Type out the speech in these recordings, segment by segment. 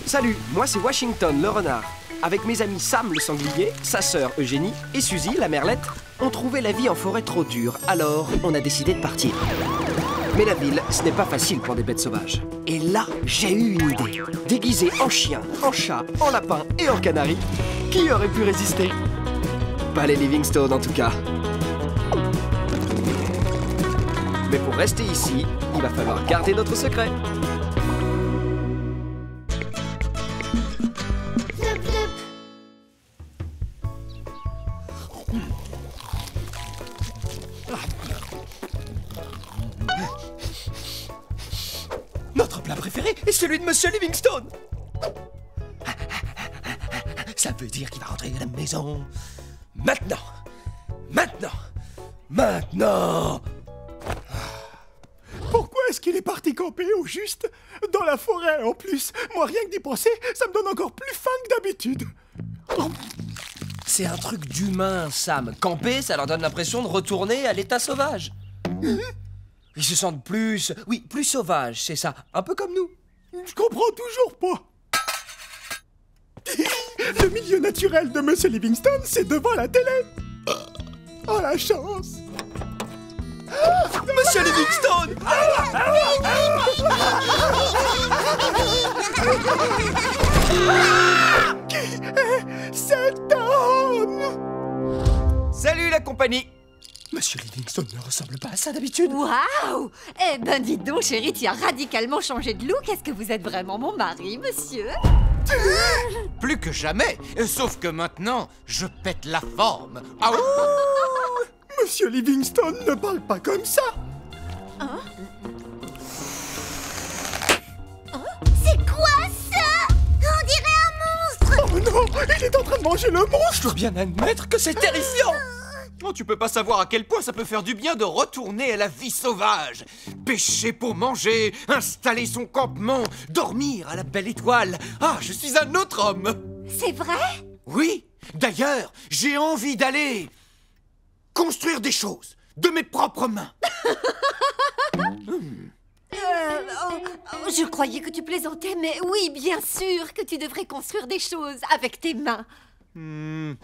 Salut, moi c'est Washington le renard. Avec mes amis Sam le sanglier, sa sœur Eugénie et Suzy la merlette, on trouvait la vie en forêt trop dure, alors on a décidé de partir. Mais la ville, ce n'est pas facile pour des bêtes sauvages. Et là, j'ai eu une idée. Déguisé en chien, en chat, en lapin et en canari, qui aurait pu résister? Pas les Livingstone en tout cas. Mais pour rester ici, il va falloir garder notre secret. Notre plat préféré est celui de Monsieur Livingstone. Ça veut dire qu'il va rentrer à la maison. Maintenant. Maintenant. Maintenant. Pourquoi est-ce qu'il est parti camper au juste? Dans la forêt en plus. Moi rien que d'y penser, ça me donne encore plus faim que d'habitude. C'est un truc d'humain, Sam. Camper, ça leur donne l'impression de retourner à l'état sauvage. Ils se sentent plus sauvages, c'est ça. Un peu comme nous. Je comprends toujours pas. Le milieu naturel de Monsieur Livingstone, c'est devant la télé. Oh la chance. Monsieur Livingstone! Qui est cet homme? Salut la compagnie! Monsieur Livingstone ne ressemble pas à ça d'habitude. Waouh! Eh ben dites donc, chérie, tu as radicalement changé de look. Est-ce que vous êtes vraiment mon mari, monsieur? Plus que jamais, sauf que maintenant, je pète la forme. Ah oui. Monsieur Livingstone ne parle pas comme ça. Hein? C'est quoi ça? On dirait un monstre! Oh non, il est en train de manger le monstre. Je dois bien admettre que c'est terrifiant. Oh, tu peux pas savoir à quel point ça peut faire du bien de retourner à la vie sauvage. Pêcher pour manger, installer son campement, dormir à la belle étoile. Ah, je suis un autre homme. C'est vrai? Oui, d'ailleurs, j'ai envie d'aller construire des choses de mes propres mains. Je croyais que tu plaisantais, mais oui, bien sûr que tu devrais construire des choses avec tes mains. Mais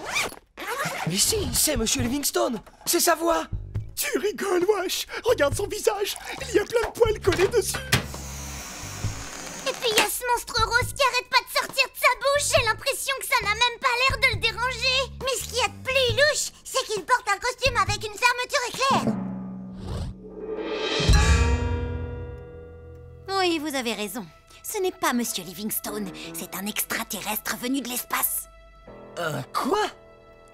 si, c'est Monsieur Livingstone. C'est sa voix. Tu rigoles, wesh. Regarde son visage. Il y a plein de poils collés dessus. Et puis il y a ce monstre rose qui arrête pas de sortir de sa bouche. J'ai l'impression que ça n'a même pas l'air de le déranger. Mais ce qu'il y a de plus louche, c'est qu'il porte un costume avec une fermeture éclair. Oui, vous avez raison. Ce n'est pas Monsieur Livingstone, c'est un extraterrestre venu de l'espace. Quoi?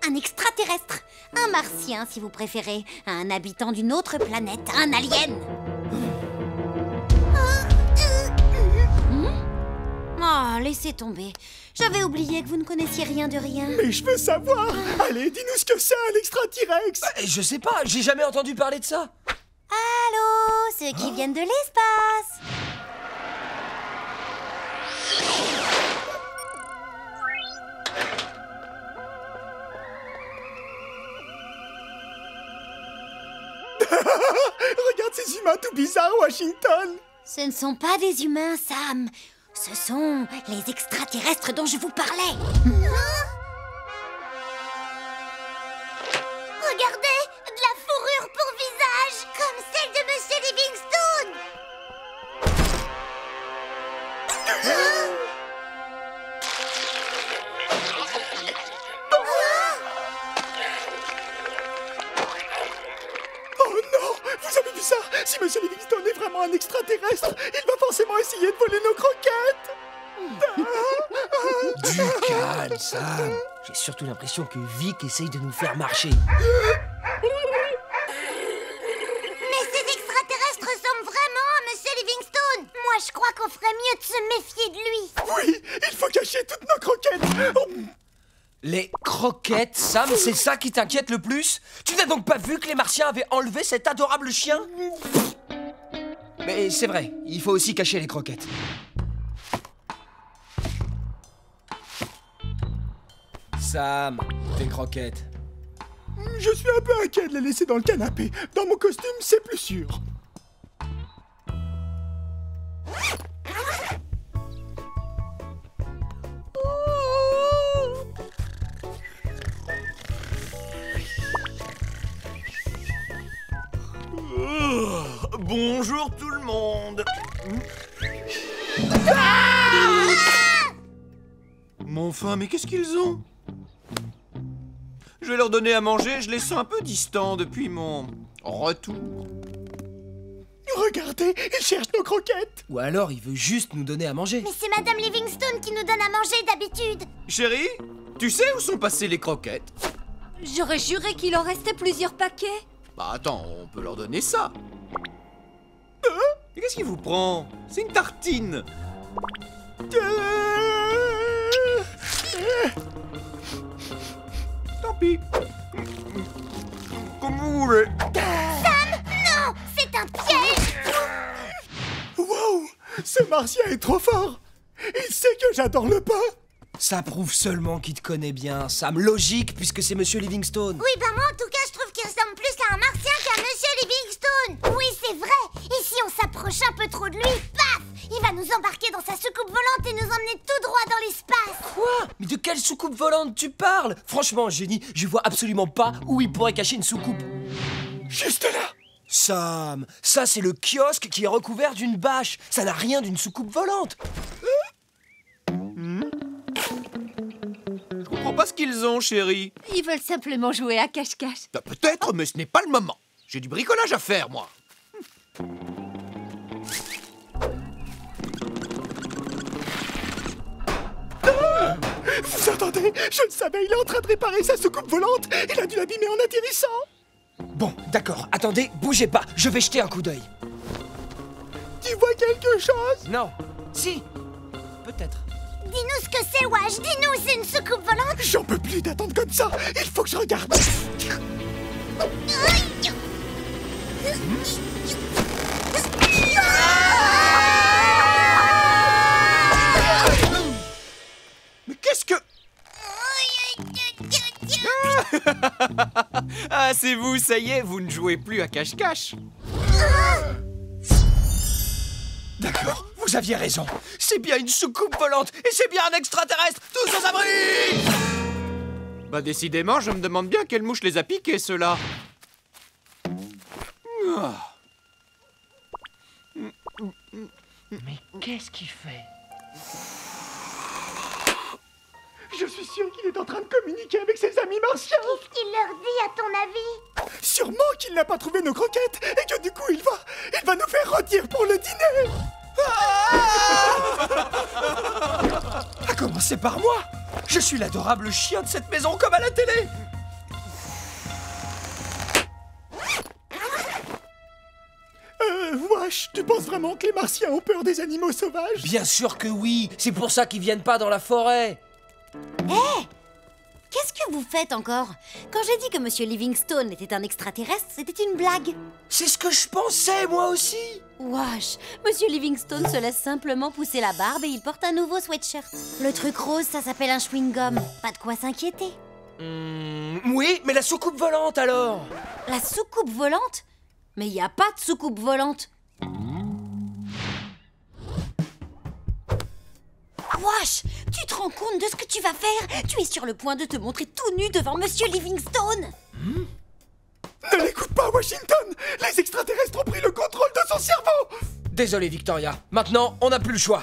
Un extraterrestre, un martien si vous préférez, un habitant d'une autre planète, un alien. Oh, laissez tomber. J'avais oublié que vous ne connaissiez rien de rien. Mais je veux savoir. Allez, dis-nous ce que c'est un extraterrestre. Je sais pas, j'ai jamais entendu parler de ça. Allô, ceux qui viennent de l'espace. Regarde ces humains tout bizarres, Washington. Ce ne sont pas des humains, Sam. Ce sont les extraterrestres dont je vous parlais. Regardez, de la fourrure pour visage, comme celle de Monsieur Livingstone. Oh non, vous avez vu ça? Si Monsieur Livingstone est vraiment un extraterrestre, il va forcément essayer de voler nos croquettes. Du calme, Sam. J'ai surtout l'impression que Vic essaye de nous faire marcher. Mais ces extraterrestres ressemblent vraiment à Monsieur Livingstone. Moi, je crois qu'on ferait mieux de se méfier de lui. Oui, il faut cacher toutes nos croquettes. Oh. Les croquettes, Sam, c'est ça qui t'inquiète le plus? Tu n'as donc pas vu que les Martiens avaient enlevé cet adorable chien? Mais c'est vrai, il faut aussi cacher les croquettes. Sam, tes croquettes. Je suis un peu inquiet de les laisser dans le canapé. Dans mon costume, c'est plus sûr. Bonjour tout le monde. Mais enfin, mais qu'est-ce qu'ils ont? Je vais leur donner à manger, je les sens un peu distants depuis mon retour. Regardez, il cherche nos croquettes. Ou alors il veut juste nous donner à manger. Mais c'est Madame Livingstone qui nous donne à manger d'habitude. Chérie, tu sais où sont passées les croquettes? J'aurais juré qu'il en restait plusieurs paquets. Bah attends, on peut leur donner ça. Mais qu'est-ce qui vous prend? C'est une tartine. Tant pis. Comme vous voulez. Non, c'est un piège. Wow, ce martien est trop fort. Il sait que j'adore le pain. Ça prouve seulement qu'il te connaît bien, Sam. Logique, puisque c'est Monsieur Livingstone. Oui, bah moi en tout cas, je trouve qu'il ressemble plus à un martien qu'à Monsieur Livingstone. Oui, c'est vrai. Et si on s'approche un peu trop de lui, paf, il va nous embarquer dans sa soucoupe volante et nous emmener tout droit dans l'espace. Quoi? Mais de quelle soucoupe volante tu parles? Franchement, Génie, je vois absolument pas où il pourrait cacher une soucoupe. Juste là. Sam, ça c'est le kiosque qui est recouvert d'une bâche. Ça n'a rien d'une soucoupe volante. Je comprends pas ce qu'ils ont, chérie. Ils veulent simplement jouer à cache-cache. Peut-être, mais ce n'est pas le moment. J'ai du bricolage à faire, moi. Vous entendez? Je le savais, il est en train de réparer sa soucoupe volante. Il a dû l'abîmer en atterrissant. Bon, d'accord, attendez, bougez pas, je vais jeter un coup d'œil. Tu vois quelque chose? Non, si, peut-être. Dis-nous ce que c'est, Wash. Dis-nous, c'est une soucoupe volante. J'en peux plus d'attendre comme ça. Il faut que je regarde. Mais qu'est-ce que... Ah, c'est vous, ça y est, vous ne jouez plus à cache-cache. D'accord, vous aviez raison. C'est bien une soucoupe volante et c'est bien un extraterrestre. Tous aux abris! Bah décidément, je me demande bien quelle mouche les a piqués, ceux-là. Mais qu'est-ce qu'il fait? Je suis sûr qu'il est en train de communiquer avec ses amis martiens. Qu'est-ce qu'il leur dit, à ton avis? Sûrement qu'il n'a pas trouvé nos croquettes et que du coup il va nous faire rôtir pour le dîner. À commencer par moi. Je suis l'adorable chien de cette maison comme à la télé. Wash, tu penses vraiment que les martiens ont peur des animaux sauvages? Bien sûr que oui, c'est pour ça qu'ils viennent pas dans la forêt. Qu'est-ce que vous faites encore? Quand j'ai dit que Monsieur Livingstone était un extraterrestre, c'était une blague. C'est ce que je pensais, moi aussi. Wesh, Monsieur Livingstone se laisse simplement pousser la barbe et il porte un nouveau sweatshirt. Le truc rose, ça s'appelle un chewing-gum. Pas de quoi s'inquiéter. Oui, mais la soucoupe volante alors? La soucoupe volante? Mais y a pas de soucoupe volante. Wesh, tu te rends compte de ce que tu vas faire? Tu es sur le point de te montrer tout nu devant Monsieur Livingstone. Ne l'écoute pas, Washington. Les extraterrestres ont pris le contrôle de son cerveau. Désolé, Victoria. Maintenant, on n'a plus le choix.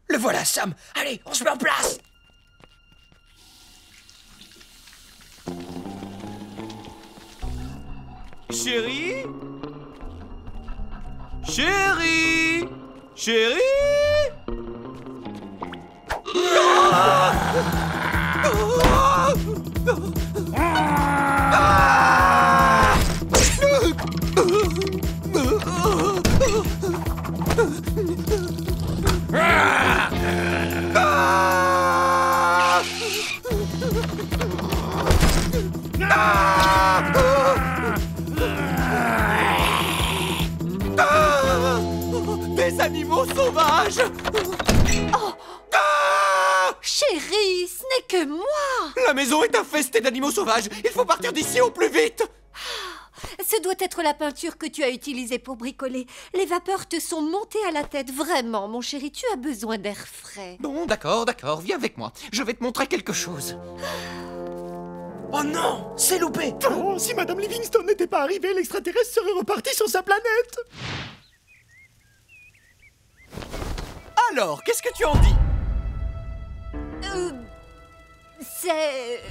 Le voilà, Sam. Allez, on se met en place. Chérie? Chérie? Chérie? Des animaux sauvages! Chérie, ce n'est que moi. La maison est infestée d'animaux sauvages! Il faut partir d'ici au plus vite! Ce doit être la peinture que tu as utilisée pour bricoler. Les vapeurs te sont montées à la tête. Vraiment, mon chéri, tu as besoin d'air frais. Bon, d'accord, viens avec moi. Je vais te montrer quelque chose. Oh non, c'est loupé. Oh, si Madame Livingstone n'était pas arrivée, l'extraterrestre serait reparti sur sa planète. Alors, qu'est-ce que tu en dis? C'est...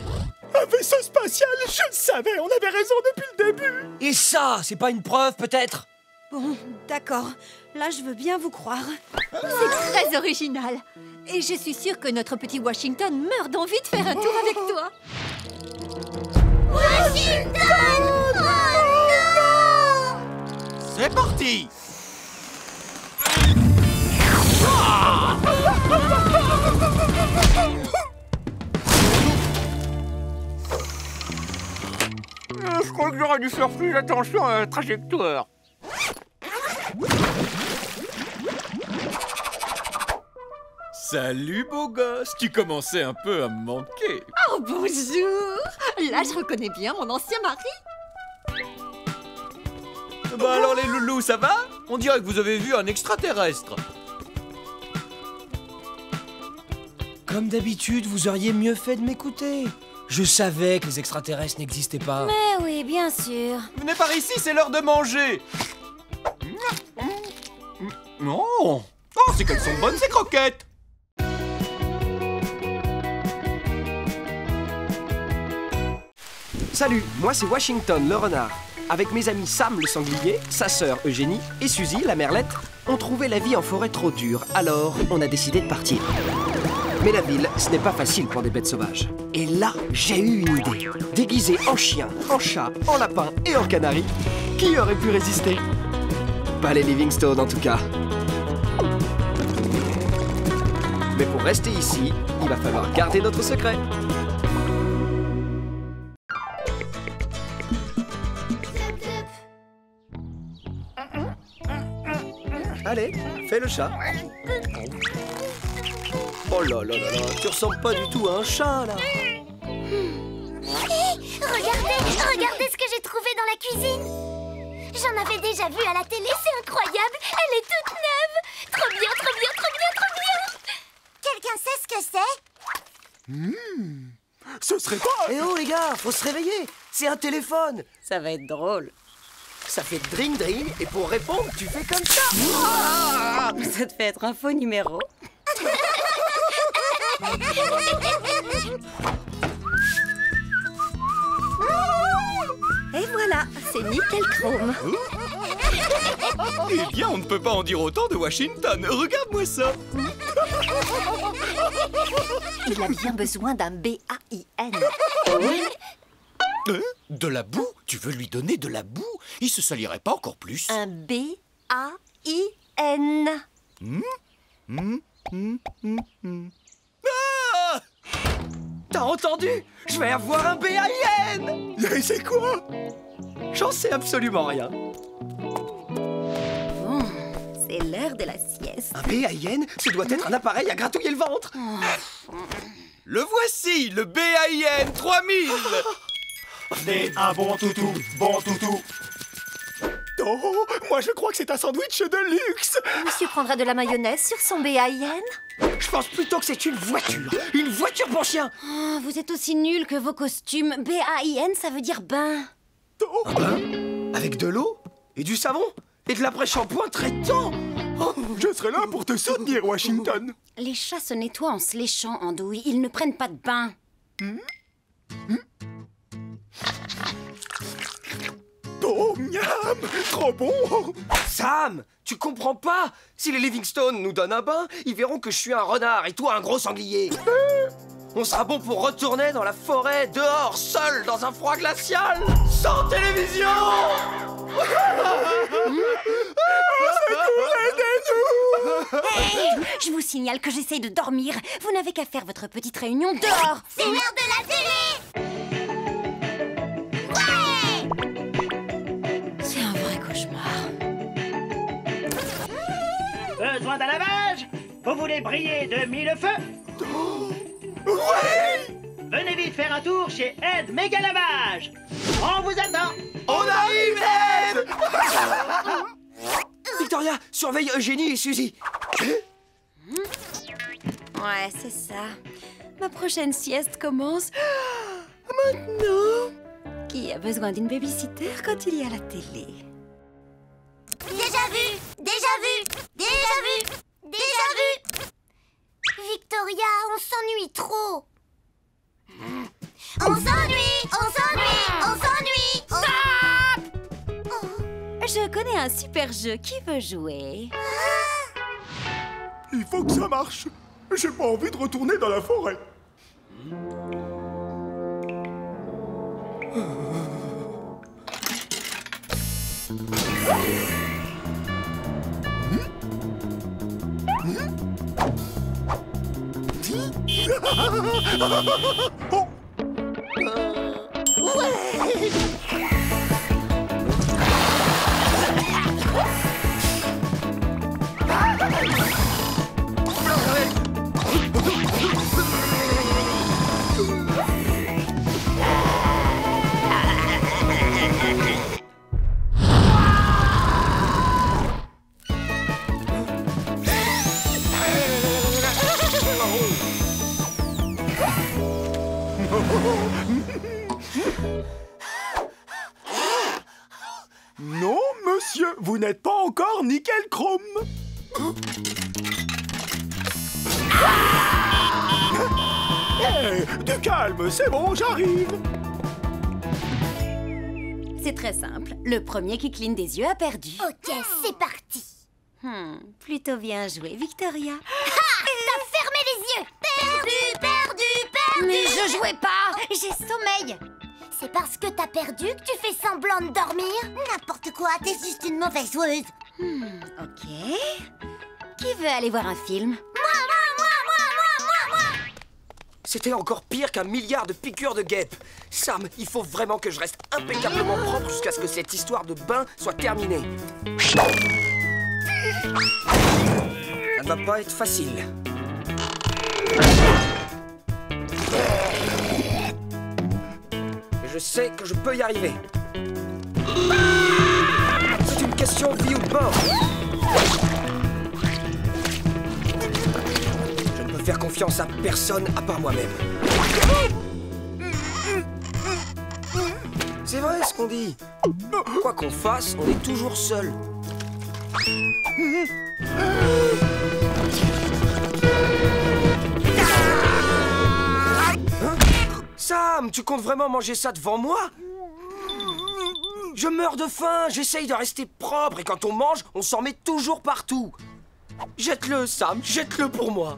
Un vaisseau spatial, je le savais, on avait raison depuis le début. Et ça, c'est pas une preuve peut-être? Bon, d'accord. Là, je veux bien vous croire. C'est très original. Et je suis sûre que notre petit Washington meurt d'envie de faire un tour avec toi. Washington! Oh non! C'est parti! Je crois que j'aurais dû faire plus attention à la trajectoire. Salut beau gosse, tu commençais un peu à me manquer. Oh, bonjour! Là, je reconnais bien mon ancien mari. Bah alors les loulous, ça va? On dirait que vous avez vu un extraterrestre. Comme d'habitude, vous auriez mieux fait de m'écouter. Je savais que les extraterrestres n'existaient pas. Mais oui, bien sûr. Venez par ici, c'est l'heure de manger. Non. Oh, c'est qu'elles sont bonnes ces croquettes. Salut, moi c'est Washington le renard. Avec mes amis Sam le sanglier, sa sœur Eugénie et Suzy la merlette, on trouvait la vie en forêt trop dure, alors on a décidé de partir. Mais la ville, ce n'est pas facile pour des bêtes sauvages. Et là, j'ai eu une idée. Déguisé en chien, en chat, en lapin et en canari, qui aurait pu résister? Pas les Livingstone en tout cas. Mais pour rester ici, il va falloir garder notre secret. Allez, fais le chat. Oh là là là là, tu ressembles pas du tout à un chat là. Regardez ce que j'ai trouvé dans la cuisine. J'en avais déjà vu à la télé, c'est incroyable. Elle est toute neuve. Trop bien, trop bien, trop bien, trop bien. Quelqu'un sait ce que c'est? Ce serait pas... Eh oh les gars, faut se réveiller. C'est un téléphone. Ça va être drôle. Ça fait dring dring et pour répondre, tu fais comme ça. Ça te fait être un faux numéro. Et voilà, c'est nickel chrome. Eh bien, on ne peut pas en dire autant de Washington. Regarde-moi ça. Il a bien besoin d'un B-A-I-N. De la boue? Tu veux lui donner de la boue? Il se salirait pas encore plus. Un B-A-I-N. Ah! T'as entendu? Je vais avoir un B-A-I-N. Mais c'est quoi? J'en sais absolument rien. Bon, c'est l'heure de la sieste. Un B-A-I-N, ce doit être un appareil à gratouiller le ventre. Le voici, le BAIN 3000. C'est un bon toutou, bon toutou. Oh, moi je crois que c'est un sandwich de luxe. Monsieur prendra de la mayonnaise sur son B-A-I-N. Je pense plutôt que c'est une voiture. Une voiture pour chien. Oh, vous êtes aussi nuls que vos costumes. B-A-I-N, ça veut dire bain. Oh, Avec de l'eau et du savon et de l'après-shampoing traitant. Oh, je serai là pour te soutenir, Washington. Les chats se nettoient en se léchant, Andouille. Ils ne prennent pas de bain. Oh, miam, trop bon. Sam, tu comprends pas? Si les Livingstone nous donnent un bain, ils verront que je suis un renard et toi un gros sanglier. On sera bon pour retourner dans la forêt, dehors, seul, dans un froid glacial, sans télévision. Hey, je vous signale que j'essaye de dormir. Vous n'avez qu'à faire votre petite réunion dehors. C'est l'heure de la télé! Ouais! C'est un vrai cauchemar. Besoin d'un lavage? Vous voulez briller de mille feux? Venez vite faire un tour chez Ed Méga Lavage. On vous attend. On arrive, Ed. Victoria, surveille Eugénie et Suzy. Ouais, c'est ça. Ma prochaine sieste commence maintenant. Qui a besoin d'une babysitter quand il y a la télé? Déjà vu, déjà vu, déjà vu, déjà vu. Victoria, on s'ennuie trop. On s'ennuie, on s'ennuie, on s'ennuie. Stop! Je connais un super jeu. Qui veut jouer? Il faut que ça marche. J'ai pas envie de retourner dans la forêt. Oh. Non, monsieur, vous n'êtes pas encore nickel chrome. Hey, du calme, c'est bon, j'arrive. C'est très simple. Le premier qui cligne des yeux a perdu. Ok, c'est parti. Plutôt bien joué, Victoria. T'as fermé les yeux. Perdu, perdu, perdu. Mais je jouais pas. J'ai sommeil. C'est parce que t'as perdu que tu fais semblant de dormir? N'importe quoi, t'es juste une mauvaise joueuse. Ok. Qui veut aller voir un film? Moi. C'était encore pire qu'un milliard de piqûres de guêpes. Sam, il faut vraiment que je reste impeccablement propre jusqu'à ce que cette histoire de bain soit terminée. Ça ne va pas être facile. Je sais que je peux y arriver. C'est une question de vie ou de mort. Je ne peux faire confiance à personne à part moi-même. C'est vrai ce qu'on dit. Quoi qu'on fasse, on est toujours seul. Sam, tu comptes vraiment manger ça devant moi? Je meurs de faim, j'essaye de rester propre et quand on mange, on s'en met toujours partout. Jette-le, Sam, jette-le pour moi.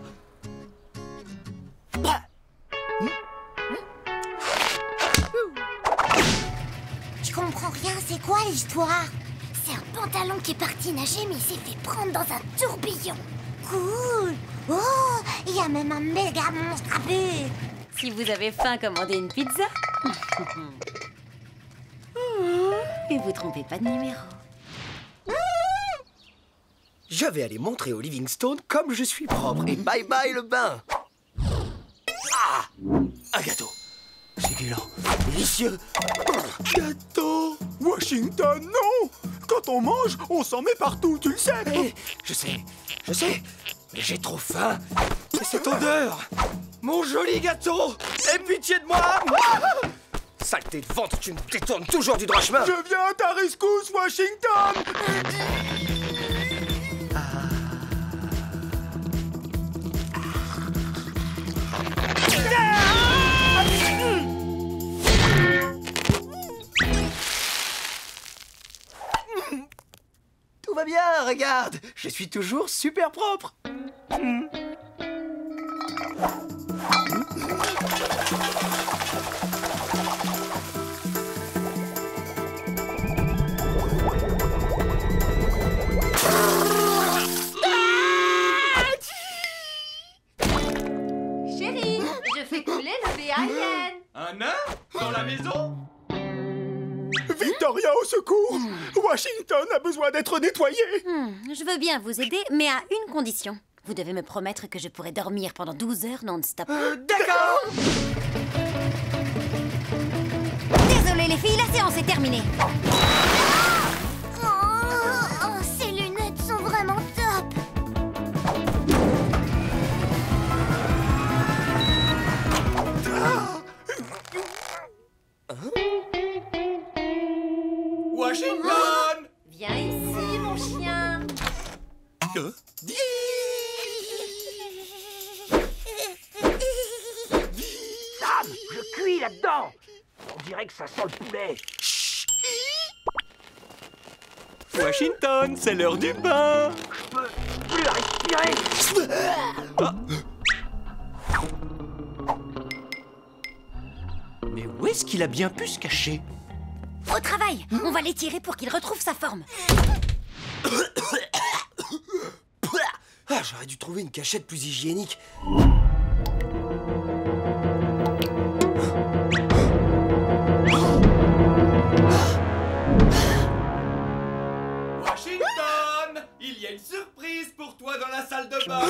Je comprends rien, c'est quoi l'histoire? C'est un pantalon qui est parti nager mais il s'est fait prendre dans un tourbillon. Cool. Oh, il y a même un méga monstre à but. Si vous avez faim, commandez une pizza. Et vous trompez pas de numéro. Je vais aller montrer au Livingstone comme je suis propre. Et bye bye le bain. Ah, un gâteau. Succulent, délicieux. Gâteau. Washington, non. Quand on mange, on s'en met partout, tu le sais. Je sais. Mais j'ai trop faim. Et cette odeur. Mon joli gâteau. Aie pitié de moi. Saleté de ventre, tu me détournes toujours du droit chemin. Je viens à ta rescousse, Washington. Tout va bien, regarde. Je suis toujours super propre. Chérie, je fais couler le VAN. Un nain dans la maison? Victoria, au secours. Washington a besoin d'être nettoyé. Je veux bien vous aider, mais à une condition. Vous devez me promettre que je pourrai dormir pendant 12 heures non-stop. D'accord. Désolée les filles, la séance est terminée. Ces lunettes sont vraiment top. Je cuis là-dedans. On dirait que ça sent le poulet. Washington, c'est l'heure du bain. Je peux plus respirer. Mais où est-ce qu'il a bien pu se cacher? Au travail, on va l'étirer pour qu'il retrouve sa forme. Ah, j'aurais dû trouver une cachette plus hygiénique. Washington, il y a une surprise pour toi dans la salle de bain.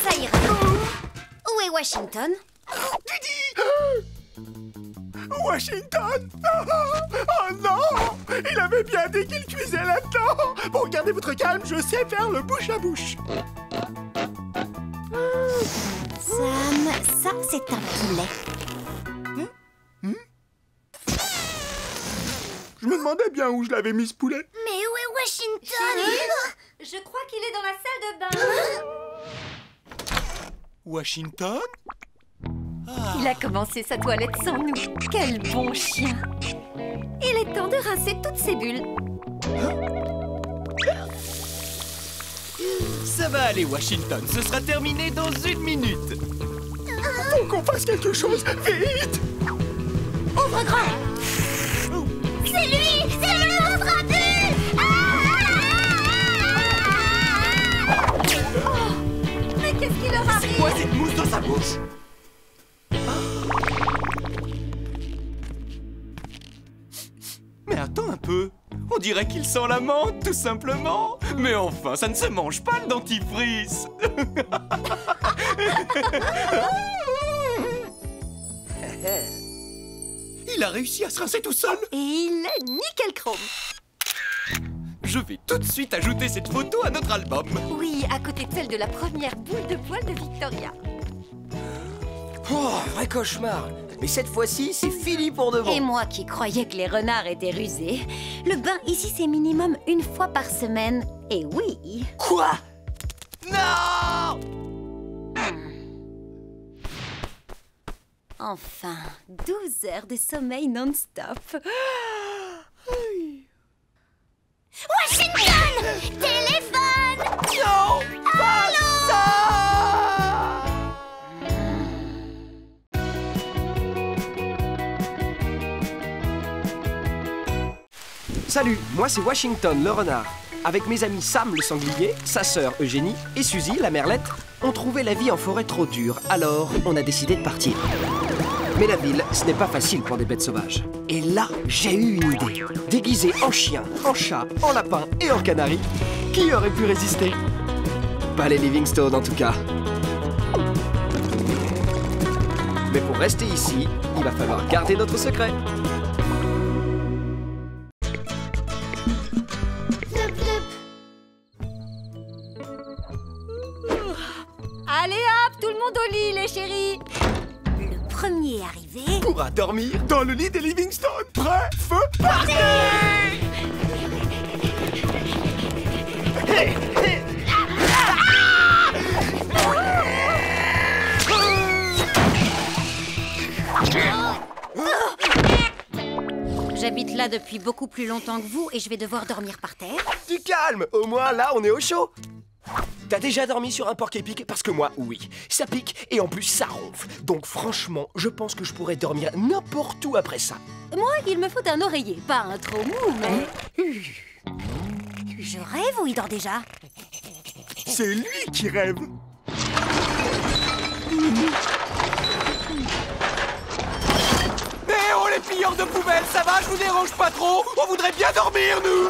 Ça ira. Où est Washington? Washington! Oh non! Il avait bien dit qu'il cuisait là-dedans! Bon, gardez votre calme, je sais faire le bouche à bouche! Sam, ça c'est un poulet. Je me demandais bien où je l'avais mis ce poulet. Mais où est Washington? Je crois qu'il est dans la salle de bain. Washington? Il a commencé sa toilette sans nous. Quel bon chien. Il est temps de rincer toutes ses bulles. Ça va aller, Washington. Ce sera terminé dans 1 minute. Faut qu'on fasse quelque chose, vite! Ouvre grand! C'est lui! C'est le monstre à bulles! Mais qu'est-ce qui leur arrive? Quoi cette mousse dans sa bouche? Mais attends un peu. On dirait qu'il sent la menthe, tout simplement. Mais enfin, ça ne se mange pas, le dentifrice. Il a réussi à se rincer tout seul. Et il est nickel chrome. Je vais tout de suite ajouter cette photo à notre album. Oui, à côté de celle de la première boule de poil de Victoria. Oh, vrai cauchemar. Mais cette fois-ci, c'est fini pour de bon. Et moi qui croyais que les renards étaient rusés. Le bain ici, c'est minimum 1 fois par semaine. Et oui. Quoi? Non! Enfin, 12 heures de sommeil non-stop. Washington! Téléphone! Non! Pas ça! Salut, moi c'est Washington le renard. Avec mes amis Sam le sanglier, sa sœur Eugénie et Suzy la merlette, on trouvait la vie en forêt trop dure, alors on a décidé de partir. Mais la ville, ce n'est pas facile pour des bêtes sauvages. Et là, j'ai eu une idée. Déguisé en chien, en chat, en lapin et en canari, qui aurait pu résister? Pas les Livingstone en tout cas. Mais pour rester ici, il va falloir garder notre secret. Allez hop, tout le monde au lit, les chéris. Le premier arrivé... Pourra dormir dans le lit des Livingstone. Prêt, feu, parti! J'habite là depuis beaucoup plus longtemps que vous et je vais devoir dormir par terre. Du calme, au moins là on est au chaud. T'as déjà dormi sur un porc-épic? Parce que moi, oui. Ça pique et en plus ça ronfle. Donc franchement, je pense que je pourrais dormir n'importe où après ça. Moi, il me faut un oreiller, pas un trop mou, mais... Je rêve ou il dort déjà? C'est lui qui rêve. Eh oh les pilleurs de poubelles, ça va, je vous dérange pas trop? On voudrait bien dormir, nous!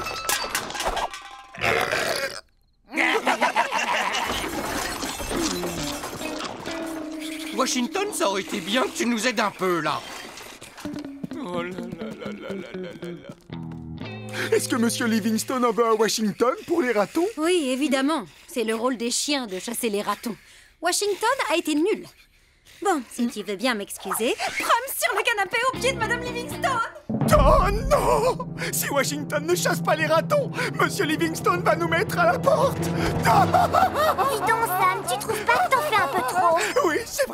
Washington, ça aurait été bien que tu nous aides un peu, là. Oh là là là là là là là là. Est-ce que Monsieur Livingstone en veut à Washington pour les ratons? Oui, évidemment. C'est le rôle des chiens de chasser les ratons. Washington a été nul. Bon, si tu veux bien m'excuser... Prom sur le canapé au pied de Madame Livingstone. Oh non! Si Washington ne chasse pas les ratons, Monsieur Livingstone va nous mettre à la porte! Dis donc, Sam, tu trouves pas que t'en fais un peu trop?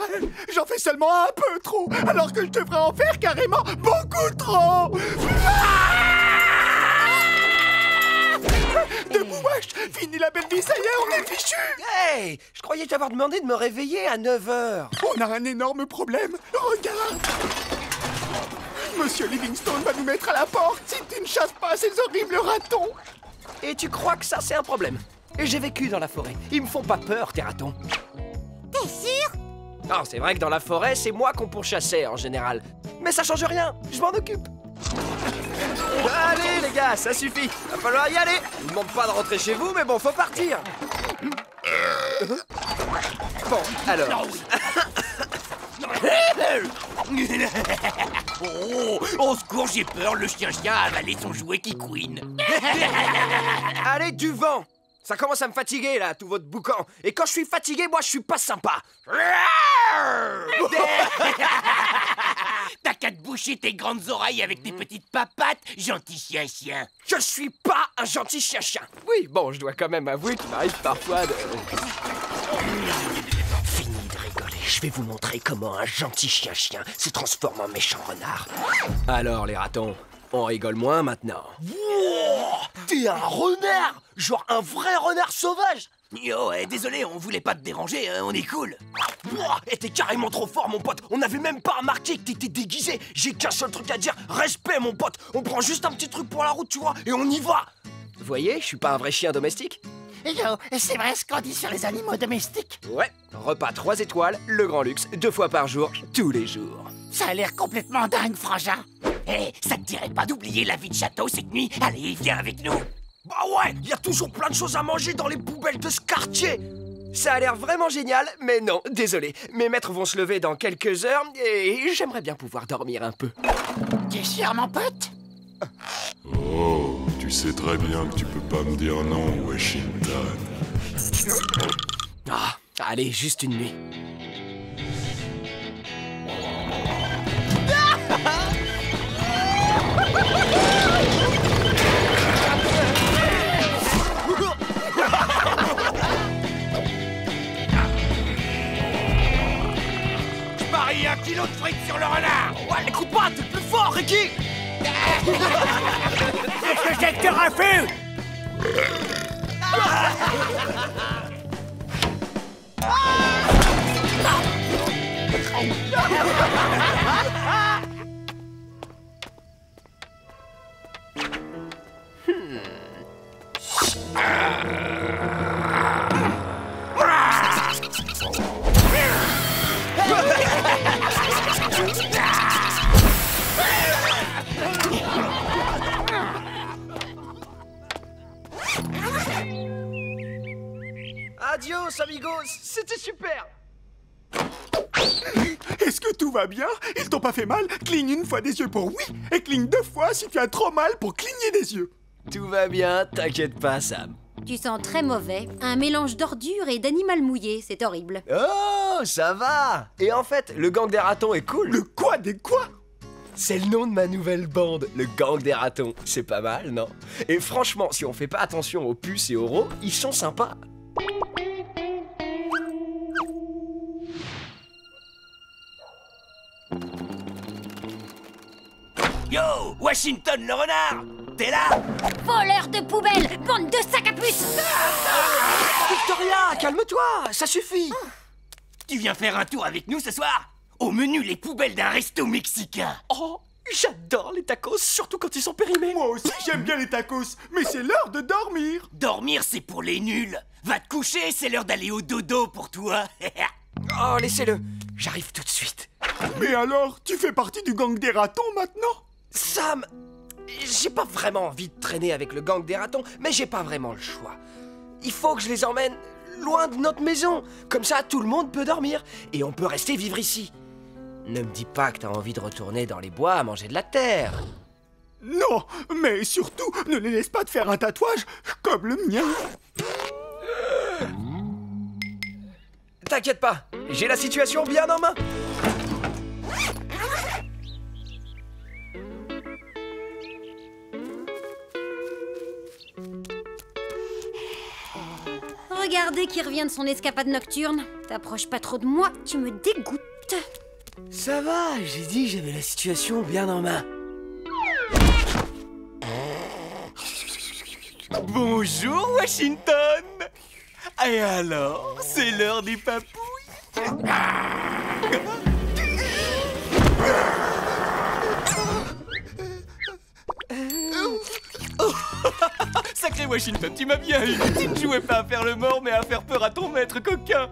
vrai. J'en fais seulement un peu trop, alors que je devrais en faire carrément beaucoup trop. Debout, wesh! Fini la belle vie, ça y est, on est fichu! Hey! Je croyais t'avoir demandé de me réveiller à 9 h. On a un énorme problème. Regarde! Monsieur Livingstone va nous mettre à la porte si tu ne chasses pas ces horribles ratons. Et tu crois que ça, c'est un problème? Et j'ai vécu dans la forêt. Ils me font pas peur, tes ratons. T'es sûr? Non, c'est vrai que dans la forêt, c'est moi qu'on pourchassait en général. Mais ça change rien, je m'en occupe. Allez les gars, ça suffit. Va falloir y aller. Je vous demande pas de rentrer chez vous, mais bon, faut partir. Bon, alors. Au secours, j'ai peur, le chien-chien a avalé son jouet qui couine. Allez, du vent. Ça commence à me fatiguer, là, tout votre boucan. Et quand je suis fatigué, moi, je suis pas sympa. T'as qu'à te boucher tes grandes oreilles avec tes petites papates, gentil chien-chien. Je suis pas un gentil chien-chien. Oui, bon, je dois quand même avouer qu'il m'arrive parfois de... Fini de rigoler, je vais vous montrer comment un gentil chien-chien se transforme en méchant renard. Alors, les ratons, on rigole moins maintenant. Wow, t'es un renard! Genre un vrai renard sauvage! Yo, désolé, on voulait pas te déranger, hein, on est cool. Wow, et t'es carrément trop fort, mon pote. On n'avait même pas remarqué que t'étais déguisé. J'ai qu'un seul truc à dire, respect, mon pote. On prend juste un petit truc pour la route, tu vois, et on y va. Vous voyez, je suis pas un vrai chien domestique. Yo, c'est vrai ce qu'on dit sur les animaux domestiques? Ouais, repas 3 étoiles, le grand luxe, 2 fois par jour, tous les jours. Ça a l'air complètement dingue, frangin. Ça te dirait pas d'oublier la vie de château cette nuit? Allez, viens avec nous. Bah ouais, il y a toujours plein de choses à manger dans les poubelles de ce quartier. Ça a l'air vraiment génial, mais non, désolé. Mes maîtres vont se lever dans quelques heures et j'aimerais bien pouvoir dormir un peu. T'es sûr, mon pote? Oh, tu sais très bien que tu peux pas me dire non, Washington. Ah, allez, juste une nuit. Je parie 1 kilo de frites sur le renard. Ouais, écoute pas, t'es plus fort, Ricky. Qu'est-ce que c'est que tu refus? Adios, amigos, c'était super. Est-ce que tout va bien? Ils t'ont pas fait mal? Cligne une fois des yeux pour oui, et cligne 2 fois si tu as trop mal pour cligner des yeux. Tout va bien, t'inquiète pas, Sam. Tu sens très mauvais. Un mélange d'ordures et d'animal mouillé, c'est horrible. Oh, ça va. Et en fait, le gang des ratons est cool. Le quoi des quoi? C'est le nom de ma nouvelle bande, le gang des ratons. C'est pas mal, non? Et franchement, si on fait pas attention aux puces et aux rots, ils sont sympas. Yo, Washington le renard, t'es là? Voleur de poubelle, bande de sacs à puces! Victoria, calme-toi, ça suffit. Tu viens faire un tour avec nous ce soir? Au menu, les poubelles d'un resto mexicain. Oh, j'adore les tacos, surtout quand ils sont périmés. Moi aussi j'aime bien les tacos, mais c'est l'heure de dormir. Dormir, c'est pour les nuls. Va te coucher, c'est l'heure d'aller au dodo pour toi. Oh, laissez-le, j'arrive tout de suite. Mais alors, tu fais partie du gang des ratons maintenant? Sam, j'ai pas vraiment envie de traîner avec le gang des ratons, mais j'ai pas vraiment le choix. Il faut que je les emmène loin de notre maison. Comme ça, tout le monde peut dormir et on peut rester vivre ici. Ne me dis pas que t'as envie de retourner dans les bois à manger de la terre. Non, mais surtout, ne les laisse pas te faire un tatouage comme le mien. T'inquiète pas, j'ai la situation bien en main. Regardez qui revient de son escapade nocturne. T'approches pas trop de moi, tu me dégoûtes. Ça va, j'ai dit j'avais la situation bien en main. Bonjour, Washington. Et alors, c'est l'heure des papouilles. Sacré Washington, tu m'as bien eu. Tu ne jouais pas à faire le mort, mais à faire peur à ton maître coquin.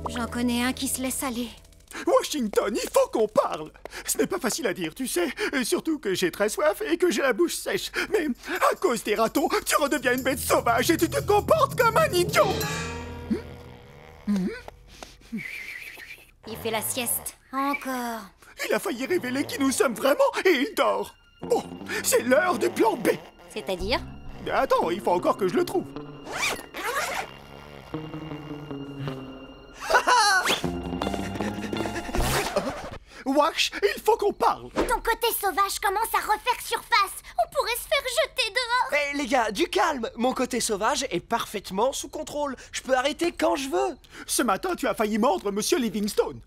J'en connais un qui se laisse aller. Washington, il faut qu'on parle. Ce n'est pas facile à dire, tu sais. Et surtout que j'ai très soif et que j'ai la bouche sèche. Mais à cause des ratons, tu redeviens une bête sauvage et tu te comportes comme un idiot. Il fait la sieste. Encore. Il a failli révéler qui nous sommes vraiment et il dort. Bon, c'est l'heure du plan B. C'est-à-dire? Attends, il faut encore que je le trouve. Wash, il faut qu'on parle. Ton côté sauvage commence à refaire surface. On pourrait se faire jeter dehors. Hé les gars, du calme. Mon côté sauvage est parfaitement sous contrôle. Je peux arrêter quand je veux. Ce matin, tu as failli mordre Monsieur Livingstone.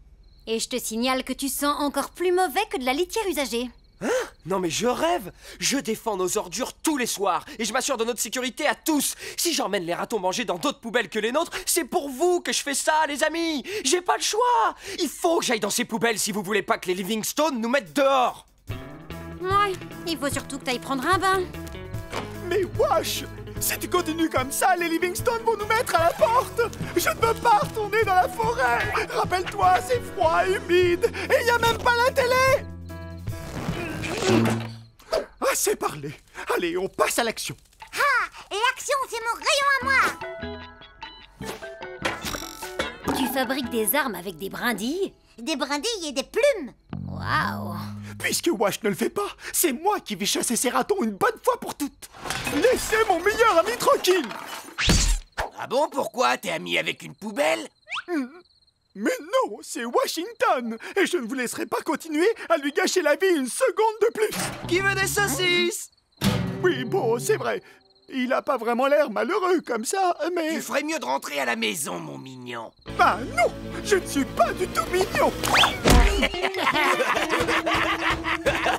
Et je te signale que tu sens encore plus mauvais que de la litière usagée. Hein? Non mais je rêve. Je défends nos ordures tous les soirs et je m'assure de notre sécurité à tous. Si j'emmène les ratons manger dans d'autres poubelles que les nôtres, c'est pour vous que je fais ça, les amis. J'ai pas le choix. Il faut que j'aille dans ces poubelles si vous voulez pas que les Livingstone nous mettent dehors. Ouais, il faut surtout que t'ailles prendre un bain. Mais Wash, si tu continues comme ça, les Livingstone vont nous mettre à la porte. Je ne veux pas retourner dans la forêt. Rappelle-toi, c'est froid, humide et il n'y a même pas la télé. Assez parlé. Allez, on passe à l'action. Ah, l'action, c'est mon rayon à moi. Tu fabriques des armes avec des brindilles? Des brindilles et des plumes. Waouh! Puisque Wash ne le fait pas, c'est moi qui vais chasser ces ratons une bonne fois pour toutes. Laissez mon meilleur ami tranquille. Ah bon, pourquoi? T'es ami avec une poubelle? Mais non, c'est Washington. Et je ne vous laisserai pas continuer à lui gâcher la vie une seconde de plus. Qui veut des saucisses? Oui, bon, c'est vrai. Il a pas vraiment l'air malheureux comme ça, mais... Tu ferais mieux de rentrer à la maison, mon mignon. Bah non, je ne suis pas du tout mignon.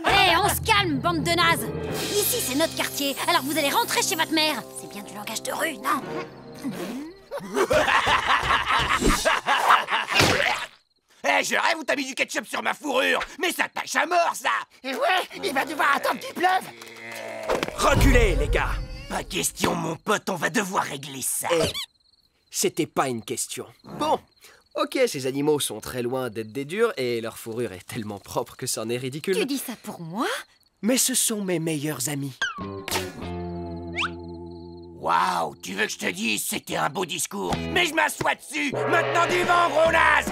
Hé, on se calme, bande de nazes. Ici, c'est notre quartier, alors vous allez rentrer chez votre mère. C'est bien du langage de rue, non? Eh, je rêve où t'as mis du ketchup sur ma fourrure. Mais ça tâche à mort, ça. Et ouais, il va devoir attendre qu'il pleuve. Reculez, les gars. Pas question, mon pote, on va devoir régler ça. Eh, c'était pas une question. Bon, ok, ces animaux sont très loin d'être des durs et leur fourrure est tellement propre que c'en est ridicule. Tu dis ça pour moi? Mais ce sont mes meilleurs amis. Waouh, tu veux que je te dise, c'était un beau discours. Mais je m'assois dessus. Maintenant du vent, gros naze.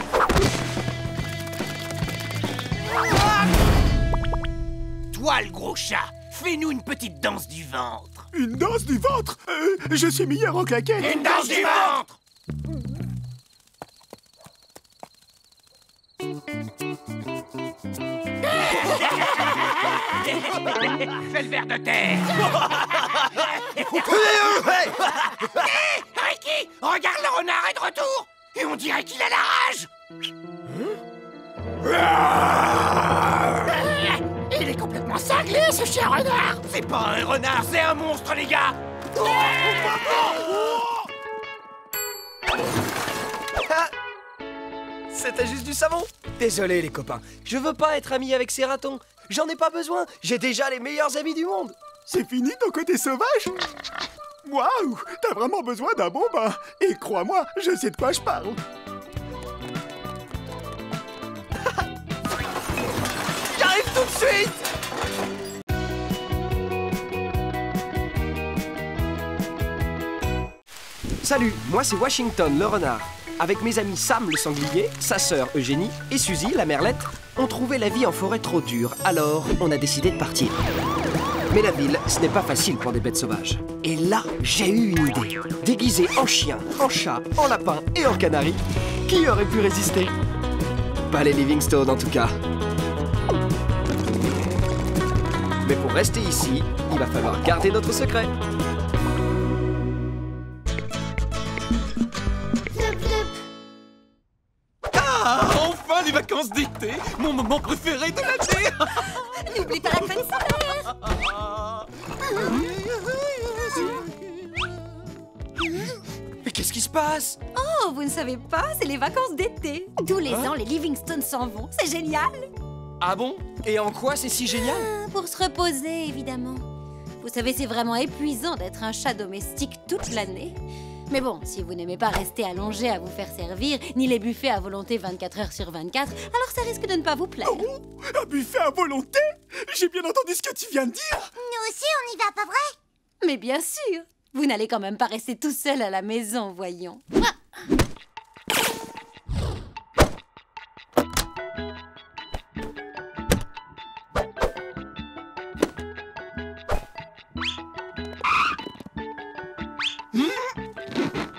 Toi, le gros chat, fais-nous une petite danse du ventre. Une danse du ventre? Je suis meilleur en claquettes. Une danse du ventre. Fais le ver de terre. Ricky, regarde, le renard est de retour. Et on dirait qu'il a la rage. Il est complètement cinglé, ce chien renard. C'est pas un renard, c'est un monstre, les gars. C'était juste du savon. Désolé, les copains. Je veux pas être ami avec ces ratons. J'en ai pas besoin. J'ai déjà les meilleurs amis du monde. C'est fini ton côté sauvage? Waouh, t'as vraiment besoin d'un bon bain. Et crois-moi, je sais de quoi je parle. J'arrive tout de suite. Salut, moi c'est Washington le renard. Avec mes amis Sam le sanglier, sa sœur Eugénie et Suzy la merlette, on trouvait la vie en forêt trop dure, alors on a décidé de partir. Mais la ville, ce n'est pas facile pour des bêtes sauvages. Et là, j'ai eu une idée. Déguisé en chien, en chat, en lapin et en canari, qui aurait pu résister? Pas les Livingstone en tout cas. Mais pour rester ici, il va falloir garder notre secret. les vacances d'été, mon moment préféré de l'année. N'oublie pas la crème solaire. Mais qu'est-ce qui se passe? Oh, vous ne savez pas, c'est les vacances d'été. Tous les ans, les Livingstone s'en vont. C'est génial. Ah bon? Et en quoi c'est si génial? Pour se reposer, évidemment. Vous savez, c'est vraiment épuisant d'être un chat domestique toute l'année. Mais bon, si vous n'aimez pas rester allongé à vous faire servir, ni les buffets à volonté 24 heures sur 24, alors ça risque de ne pas vous plaire. Oh, un buffet à volonté? J'ai bien entendu ce que tu viens de dire. Nous aussi, on y va, pas vrai? Mais bien sûr, vous n'allez quand même pas rester tout seul à la maison, voyons.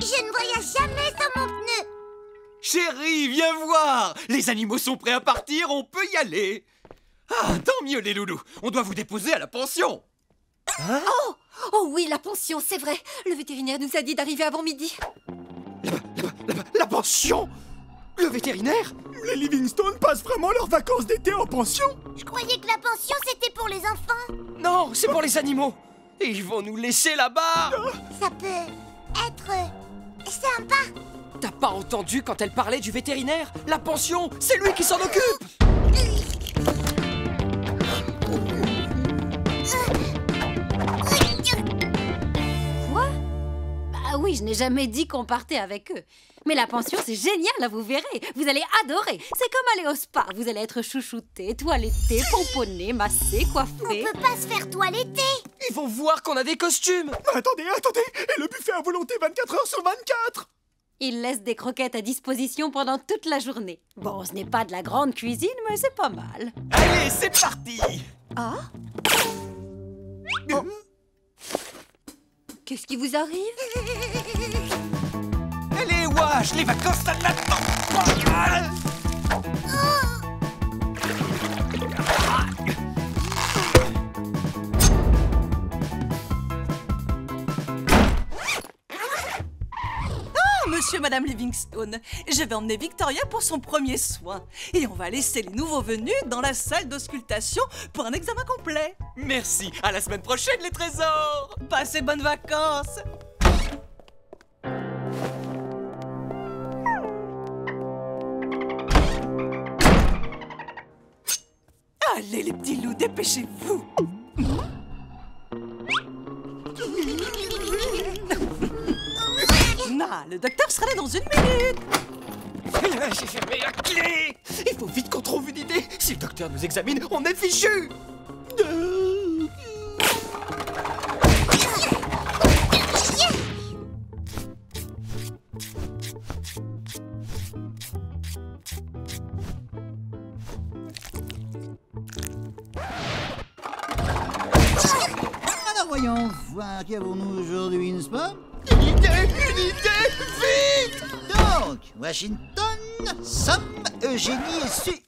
Je ne voyage jamais sans mon pneu. Chérie, viens voir. Les animaux sont prêts à partir, on peut y aller. Ah, tant mieux les loulous. On doit vous déposer à la pension. Oh oui, la pension, c'est vrai. Le vétérinaire nous a dit d'arriver avant midi. La pension? Le vétérinaire? Les Livingstone passent vraiment leurs vacances d'été en pension? Je croyais que la pension, c'était pour les enfants. Non, c'est pour les animaux. Et ils vont nous laisser là-bas. Ça peut être sympa. T'as pas entendu quand elle parlait du vétérinaire? La pension, c'est lui qui s'en occupe. Quoi? Bah oui, je n'ai jamais dit qu'on partait avec eux. Mais la pension, c'est génial, vous verrez. Vous allez adorer. C'est comme aller au spa. Vous allez être chouchouté, toiletté, pomponné, massé, coiffé. On peut pas se faire toiletter. Ils vont voir qu'on a des costumes. Attendez, et le buffet à volonté 24 heures sur 24? Il laisse des croquettes à disposition pendant toute la journée. Bon, ce n'est pas de la grande cuisine, mais c'est pas mal. Allez, c'est parti. Ah? Oh. Qu'est-ce qui vous arrive? Allez, wesh, les vacances, ça n'attend pas. Monsieur, Madame Livingstone, je vais emmener Victoria pour son premier soin. Et on va laisser les nouveaux venus dans la salle d'auscultation pour un examen complet. Merci, à la semaine prochaine les trésors. Passez bonnes vacances. Allez les petits loups, dépêchez-vous. Ah, le docteur sera là dans 1 minute. J'ai fermé la clé. Il faut vite qu'on trouve une idée. Si le docteur nous examine, on est fichu. Alors voyons voir, qu'avons-nous aujourd'hui, n'est-ce pas? Une idée, vite! Donc, Washington, Sam, Eugénie et Su...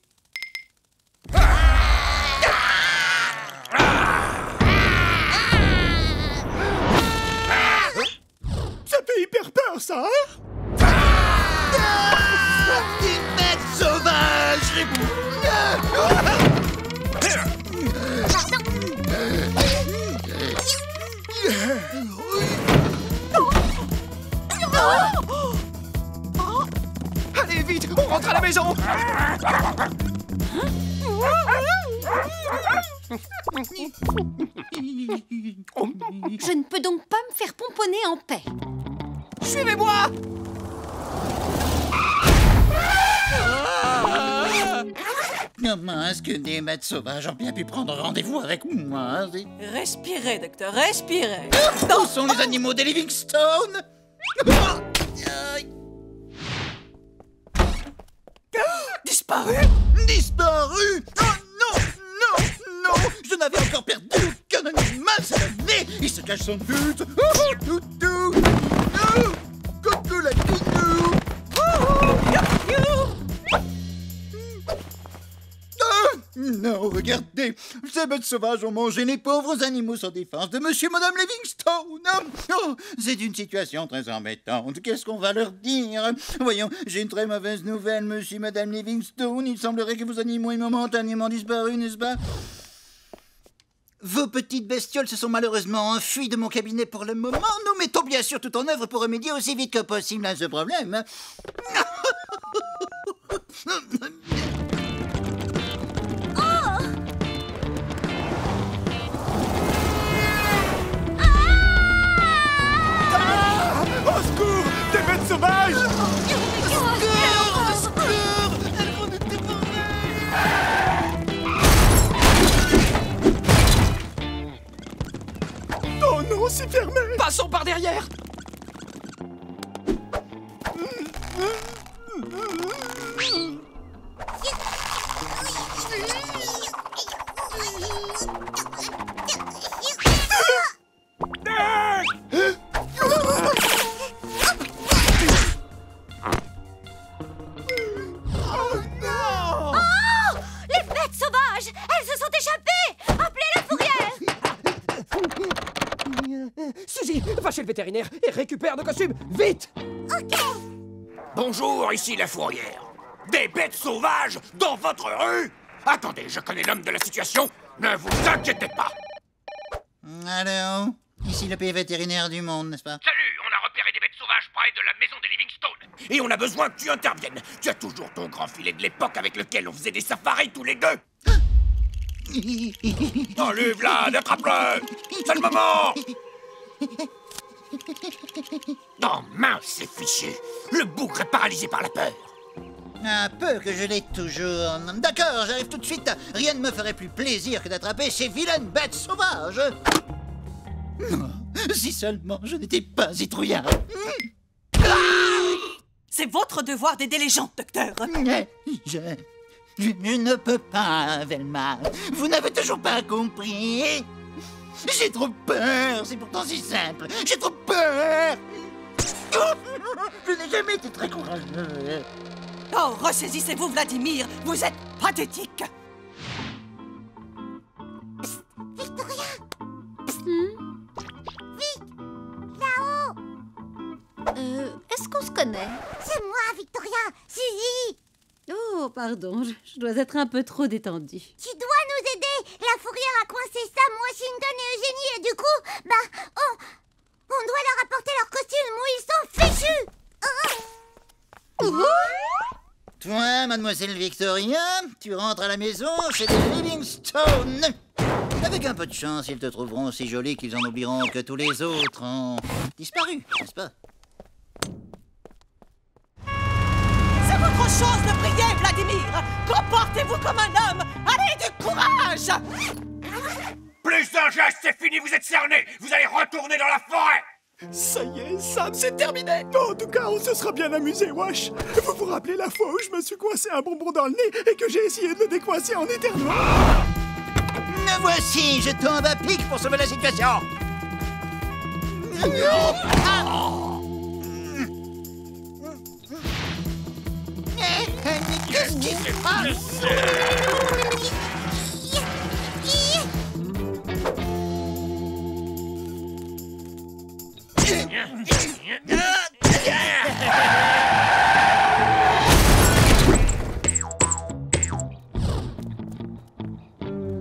Ça fait hyper peur, ça, hein? Une bête sauvage! Allez, vite, on rentre à la maison. Je ne peux donc pas me faire pomponner en paix. Suivez-moi. Comment est-ce que des bêtes sauvages ont bien pu prendre rendez-vous avec moi, hein? Respirez, docteur, respirez. Où sont les animaux des Livingstone? Disparu? Disparu? Oh non, non, non! Je n'avais encore perdu aucun animal cette année! Il se cache sans but! Oh, toutou! Oh, coucou la toutou! Oh, non, regardez, ces bêtes sauvages ont mangé les pauvres animaux sans défense de monsieur et madame Livingstone. Oh, c'est une situation très embêtante. Qu'est-ce qu'on va leur dire? Voyons, j'ai une très mauvaise nouvelle, monsieur et madame Livingstone. Il semblerait que vos animaux aient momentanément disparu, n'est-ce pas? Vos petites bestioles se sont malheureusement enfuies de mon cabinet pour le moment. Nous mettons bien sûr tout en œuvre pour remédier aussi vite que possible à ce problème. Au secours! Des bêtes sauvages! Oh non, c'est fermé! Passons par derrière! Suzy, va chez le vétérinaire et récupère nos costumes, vite! Ok. Bonjour, ici la fourrière. Des bêtes sauvages dans votre rue? Attendez, je connais l'homme de la situation. Ne vous inquiétez pas. Alors, ici le pays vétérinaire du monde, n'est-ce pas? Salut, on a repéré des bêtes sauvages près de la maison des Livingstone. Et on a besoin que tu interviennes. Tu as toujours ton grand filet de l'époque avec lequel on faisait des safaris tous les deux. Allez, Vlad, attrape-le! C'est le moment! Oh mince, c'est fichu. Le bougre est paralysé par la peur. Un peu que je l'ai toujours. D'accord, j'arrive tout de suite. Rien ne me ferait plus plaisir que d'attraper ces vilaines bêtes sauvages. Si seulement je n'étais pas citrouillard. C'est votre devoir d'aider les gens, docteur. Je ne peux pas, Velma. Vous n'avez toujours pas compris. J'ai trop peur, c'est pourtant si simple. J'ai trop peur. Je n'ai jamais été très courageux. Oh, ressaisissez-vous, Vladimir. Vous êtes pathétique. Psst, Victoria. Psst. Vic, là-haut. Est-ce qu'on se connaît? C'est moi, Victoria. Suzy. Oh, pardon, je dois être un peu trop détendue. Tu dois nous aider. La fourrière a coincé Sam, Washington et Eugénie et du coup, on doit leur apporter leurs costumes ou ils sont fichus. Toi, mademoiselle Victoria, tu rentres à la maison chez les Livingstone. Avec un peu de chance, ils te trouveront aussi jolie qu'ils en oublieront que tous les autres ont disparu, n'est-ce pas? C'est votre chance de briller, Vladimir. Comportez-vous comme un homme. Allez, du courage. Plus d'un geste, c'est fini, vous êtes cerné. Vous allez retourner dans la forêt. Ça y est, Sam, c'est terminé. En tout cas, on se sera bien amusé, Wash. Vous vous rappelez la fois où je me suis coincé un bonbon dans le nez et que j'ai essayé de le décoincer en éternuant? Me voici, je tombe à pic pour sauver la situation. Qu'est-ce qui se passe?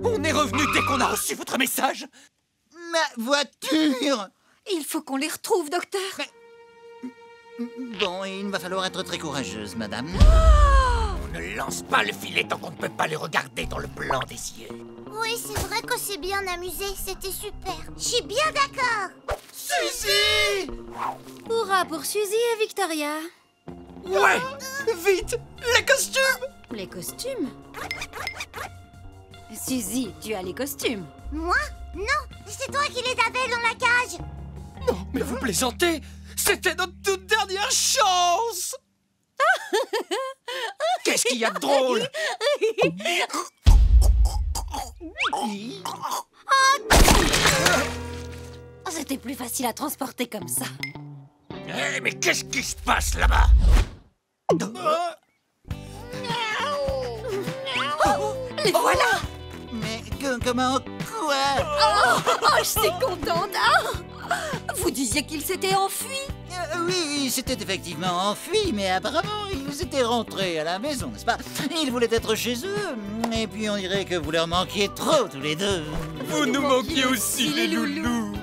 On est revenu dès qu'on a reçu votre message. Ma voiture! Il faut qu'on les retrouve, docteur. Bon, il va falloir être très courageuse, madame. On ne lance pas le filet tant qu'on ne peut pas les regarder dans le blanc des yeux. Oui, c'est vrai qu'on s'est bien amusé. C'était super. Je suis bien d'accord. Suzy! Hurrah pour Suzy et Victoria. Ouais! Vite! Les costumes! Les costumes? Suzy, tu as les costumes. Moi? Non, c'est toi qui les avais dans la cage. Non, mais vous plaisantez! C'était notre toute dernière chance! Qu'est-ce qu'il y a de drôle? Oh, c'était plus facile à transporter comme ça. Mais qu'est-ce qui se passe là-bas? Les voilà! Comment? Quoi? Oh, je suis contente. Ah, vous disiez qu'il s'était enfui. Oui, il s'était effectivement enfui, mais apparemment, ils étaient rentrés à la maison, n'est-ce pas? Ils voulaient être chez eux, et puis on dirait que vous leur manquiez trop, tous les deux. Vous nous manquiez aussi, les loulous.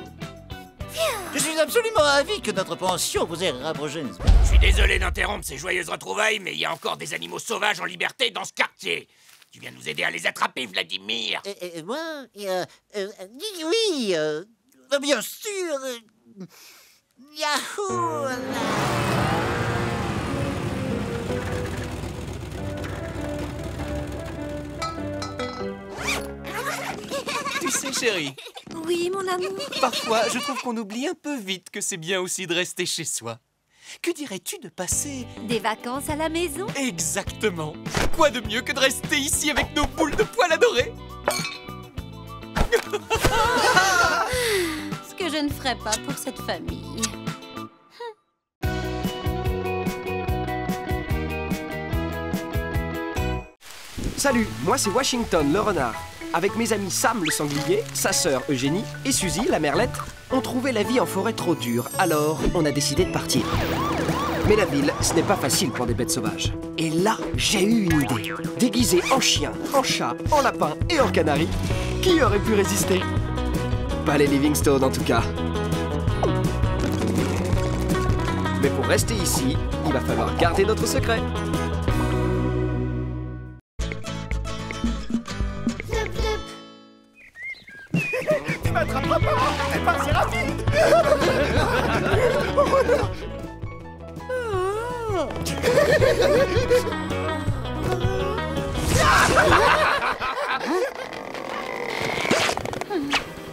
Je suis absolument ravi que notre pension vous ait rapproché, n'est-ce pas? Je suis désolé d'interrompre ces joyeuses retrouvailles, mais il y a encore des animaux sauvages en liberté dans ce quartier. Tu viens nous aider à les attraper, Vladimir? Moi? Oui, bien sûr. Yahoo! Tu sais, chérie, Oui, mon amour. parfois, je trouve qu'on oublie un peu vite que c'est bien aussi de rester chez soi. Que dirais-tu de passer... Des vacances à la maison? Exactement. Quoi de mieux que de rester ici avec nos boules de poils adorées? Ce que je ne ferais pas pour cette famille. Salut, moi c'est Washington le renard. Avec mes amis Sam le sanglier, sa sœur Eugénie et Suzy la merlette, on trouvait la vie en forêt trop dure, alors on a décidé de partir. Mais la ville, ce n'est pas facile pour des bêtes sauvages. Et là, j'ai eu une idée. Déguisé en chien, en chat, en lapin et en canari, qui aurait pu résister? Pas les Livingstone en tout cas. Mais pour rester ici, il va falloir garder notre secret. Tu m'attraperas pas! T'es pas assez rapide!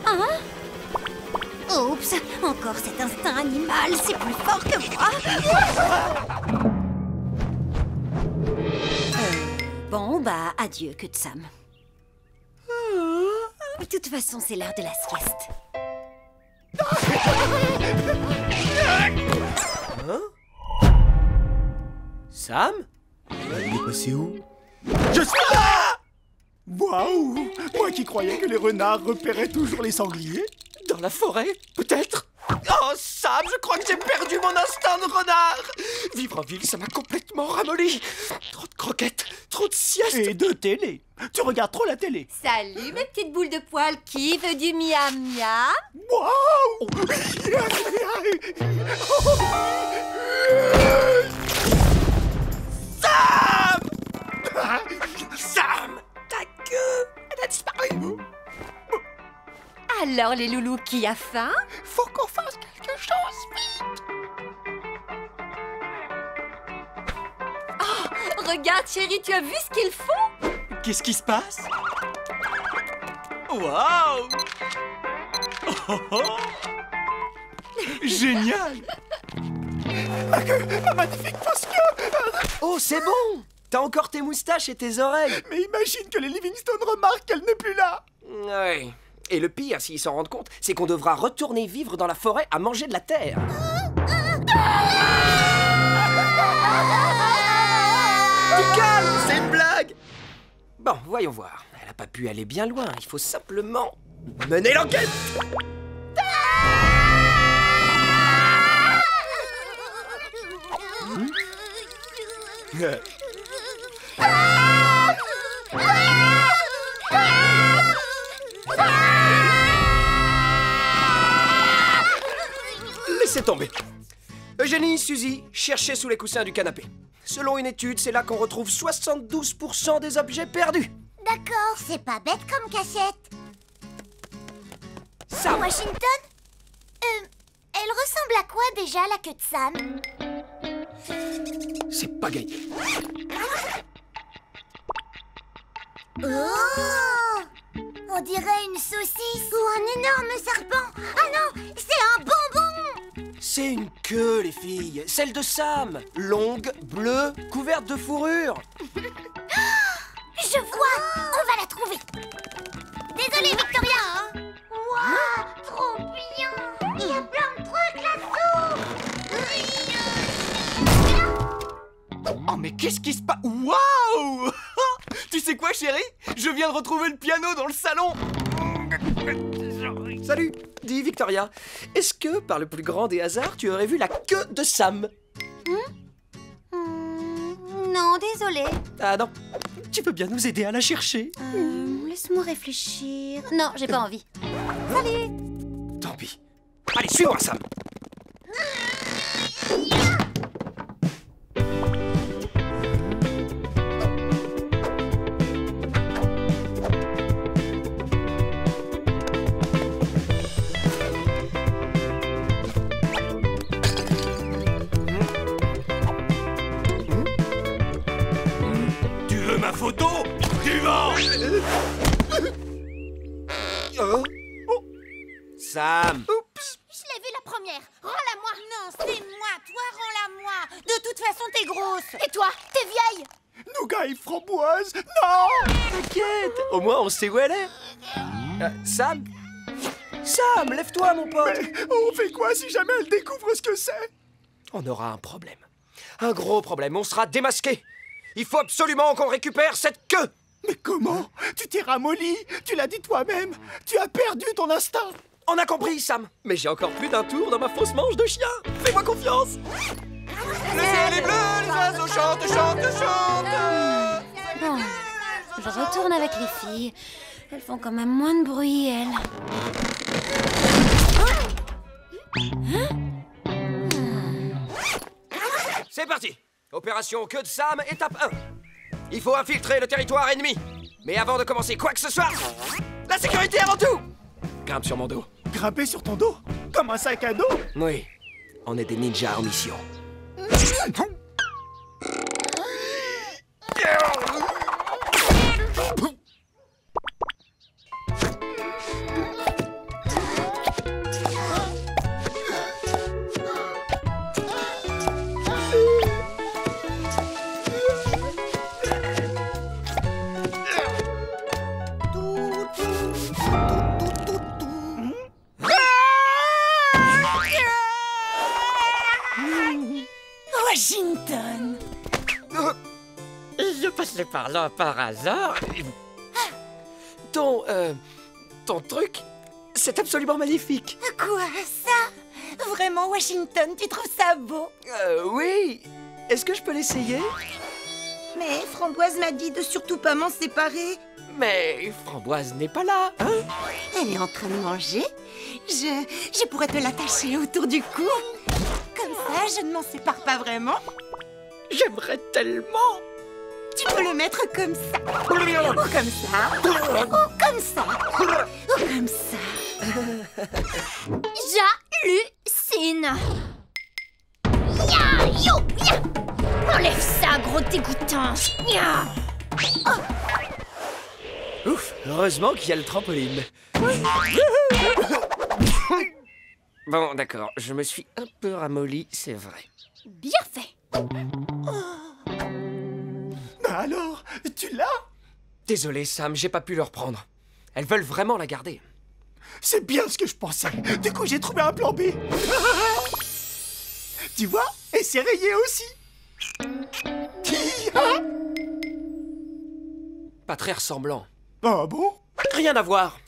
Hein? Oups, encore cet instinct animal, c'est plus fort que moi. Bon, bah, adieu, queue de Sam. De toute façon, c'est l'heure de la sieste. Hein? Sam? Il est passé où? Je suis là! Waouh! Moi qui croyais que les renards repéraient toujours les sangliers. Dans la forêt, peut-être? Oh, Sam, je crois que j'ai perdu mon instinct de renard! Vivre en ville, ça m'a complètement ramolli. Trop de croquettes, trop de siestes. Et de télé. Tu regardes trop la télé. Salut mes petites boules de poils, qui veut du miam miam? Waouh! Sam! Sam! Ta queue, elle a disparu. Alors les loulous, qui a faim? Faut qu'on fasse quelque chose, vite! Oh, regarde chérie, tu as vu ce qu'ils font? Qu'est-ce qui se passe? Waouh! Oh, oh. Génial! Un magnifique fausse-queue! Oh, c'est bon! T'as encore tes moustaches et tes oreilles. Mais imagine que les Livingstone remarquent qu'elle n'est plus là. Ouais. Et le pire, s'ils s'en rendent compte, c'est qu'on devra retourner vivre dans la forêt à manger de la terre. Tu calmes, c'est une blague. Bon, voyons voir. Elle a pas pu aller bien loin. Il faut simplement mener l'enquête. Laissez tomber. Eugénie, Suzy, cherchez sous les coussins du canapé. Selon une étude, c'est là qu'on retrouve 72% des objets perdus. D'accord, c'est pas bête comme cachette. Sam. Washington? Elle ressemble à quoi déjà, la queue de Sam? C'est pas gagné. Oh! On dirait une saucisse ou un énorme serpent. Ah non, c'est un bonbon! C'est une queue, les filles. Celle de Sam. Longue, bleue, couverte de fourrure. Je vois! On va la trouver. Désolée, Victoria, hein? Waouh, trop bien! Il y a plein de trucs là-dessous! Oh, mais qu'est-ce qui se passe? Waouh! Tu sais quoi, chérie? Je viens de retrouver le piano dans le salon. Salut, dis Victoria, est-ce que, par le plus grand des hasards, tu aurais vu la queue de Sam? Non, désolé. Ah non, tu peux bien nous aider à la chercher. Laisse-moi réfléchir. Non, j'ai pas envie. Salut. Tant pis. Allez, suis-moi, Sam. Tu veux ma photo? Tu vends! Sam. Oups. Je l'ai vue la première. Rends-la-moi. Non, c'est moi. Toi, rends-la-moi. De toute façon, t'es grosse. Et toi, t'es vieille. Nougat et framboise. Non! T'inquiète, au moins on sait où elle est. Sam? Sam, lève-toi, mon pote. Mais on fait quoi si jamais elle découvre ce que c'est? On aura un problème. Un gros problème, on sera démasqué. Il faut absolument qu'on récupère cette queue. Mais comment? Tu t'es ramolli. Tu l'as dit toi-même. Tu as perdu ton instinct. On a compris, Sam. Mais j'ai encore plus d'un tour dans ma fausse manche de chien. Fais-moi confiance. Le ciel est bleu, les oiseaux chantent, chantent, chantent. Bon, je retourne avec les filles. Elles font quand même moins de bruit, elles. C'est parti. Opération queue de Sam, étape 1. Il faut infiltrer le territoire ennemi. Mais avant de commencer quoi que ce soit, la sécurité avant tout. Grimpe sur mon dos. Grimper sur ton dos? Comme un sac à dos? Oui, on est des ninjas en mission. Washington! Je passais par là par hasard. Ton truc, c'est absolument magnifique. Quoi, ça? Vraiment, Washington, tu trouves ça beau? Oui. Est-ce que je peux l'essayer? Mais Framboise m'a dit de surtout pas m'en séparer. Mais Framboise n'est pas là, hein? Elle est en train de manger. Je pourrais te l'attacher autour du cou. Comme ça, je ne m'en sépare pas vraiment. J'aimerais tellement. Tu peux le mettre comme ça. Ou comme ça. Ou comme ça. Ou comme ça. J'hallucine. Ya, yo, ya. Enlève ça, gros dégoûtant. Ya. Ouf, heureusement qu'il y a le trampoline. Bon, d'accord, je me suis un peu ramolli, c'est vrai. Bien fait. Bah alors, tu l'as? Désolé, Sam, j'ai pas pu le reprendre. Elles veulent vraiment la garder. C'est bien ce que je pensais. Du coup, j'ai trouvé un plan B. Tu vois? Et c'est rayé aussi. Pas très ressemblant. Ah bon? Rien à voir.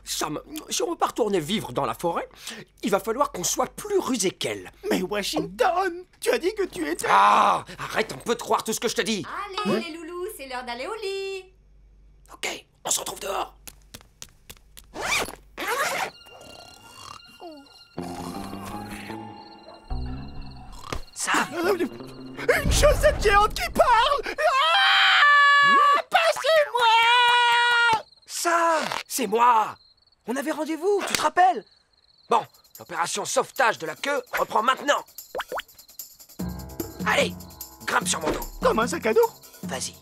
Sam, si on veut pas retourner vivre dans la forêt, il va falloir qu'on soit plus rusé qu'elle. Mais Washington, tu as dit que tu étais... Ah! Arrête un peu de croire tout ce que je te dis. Allez, les loulous, c'est l'heure d'aller au lit. Ok, on se retrouve dehors. Sam! Une chaussette géante qui parle! Ah! Passez-moi! Sam! C'est moi! On avait rendez-vous, tu te rappelles? Bon, l'opération sauvetage de la queue reprend maintenant. Allez, grimpe sur mon dos. Comme un sac à dos? Vas-y.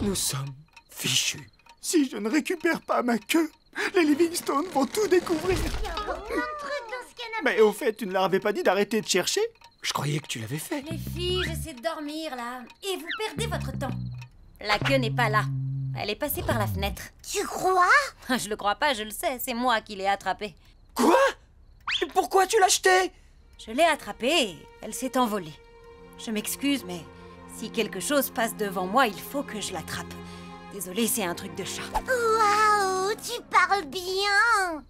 Nous sommes fichus. Si je ne récupère pas ma queue, les Livingstone vont tout découvrir. Il y a encore plein de trucs dans ce canapé. Mais au fait, tu ne leur avais pas dit d'arrêter de chercher? Je croyais que tu l'avais fait. Les filles, j'essaie de dormir là. Et vous perdez votre temps. La queue n'est pas là. Elle est passée par la fenêtre. Tu crois? Je le crois pas, je le sais. C'est moi qui l'ai attrapée. Quoi? Pourquoi tu l'as jetée? Je l'ai attrapée et elle s'est envolée. Je m'excuse, mais si quelque chose passe devant moi, il faut que je l'attrape. Désolée, c'est un truc de chat. Waouh, tu parles bien.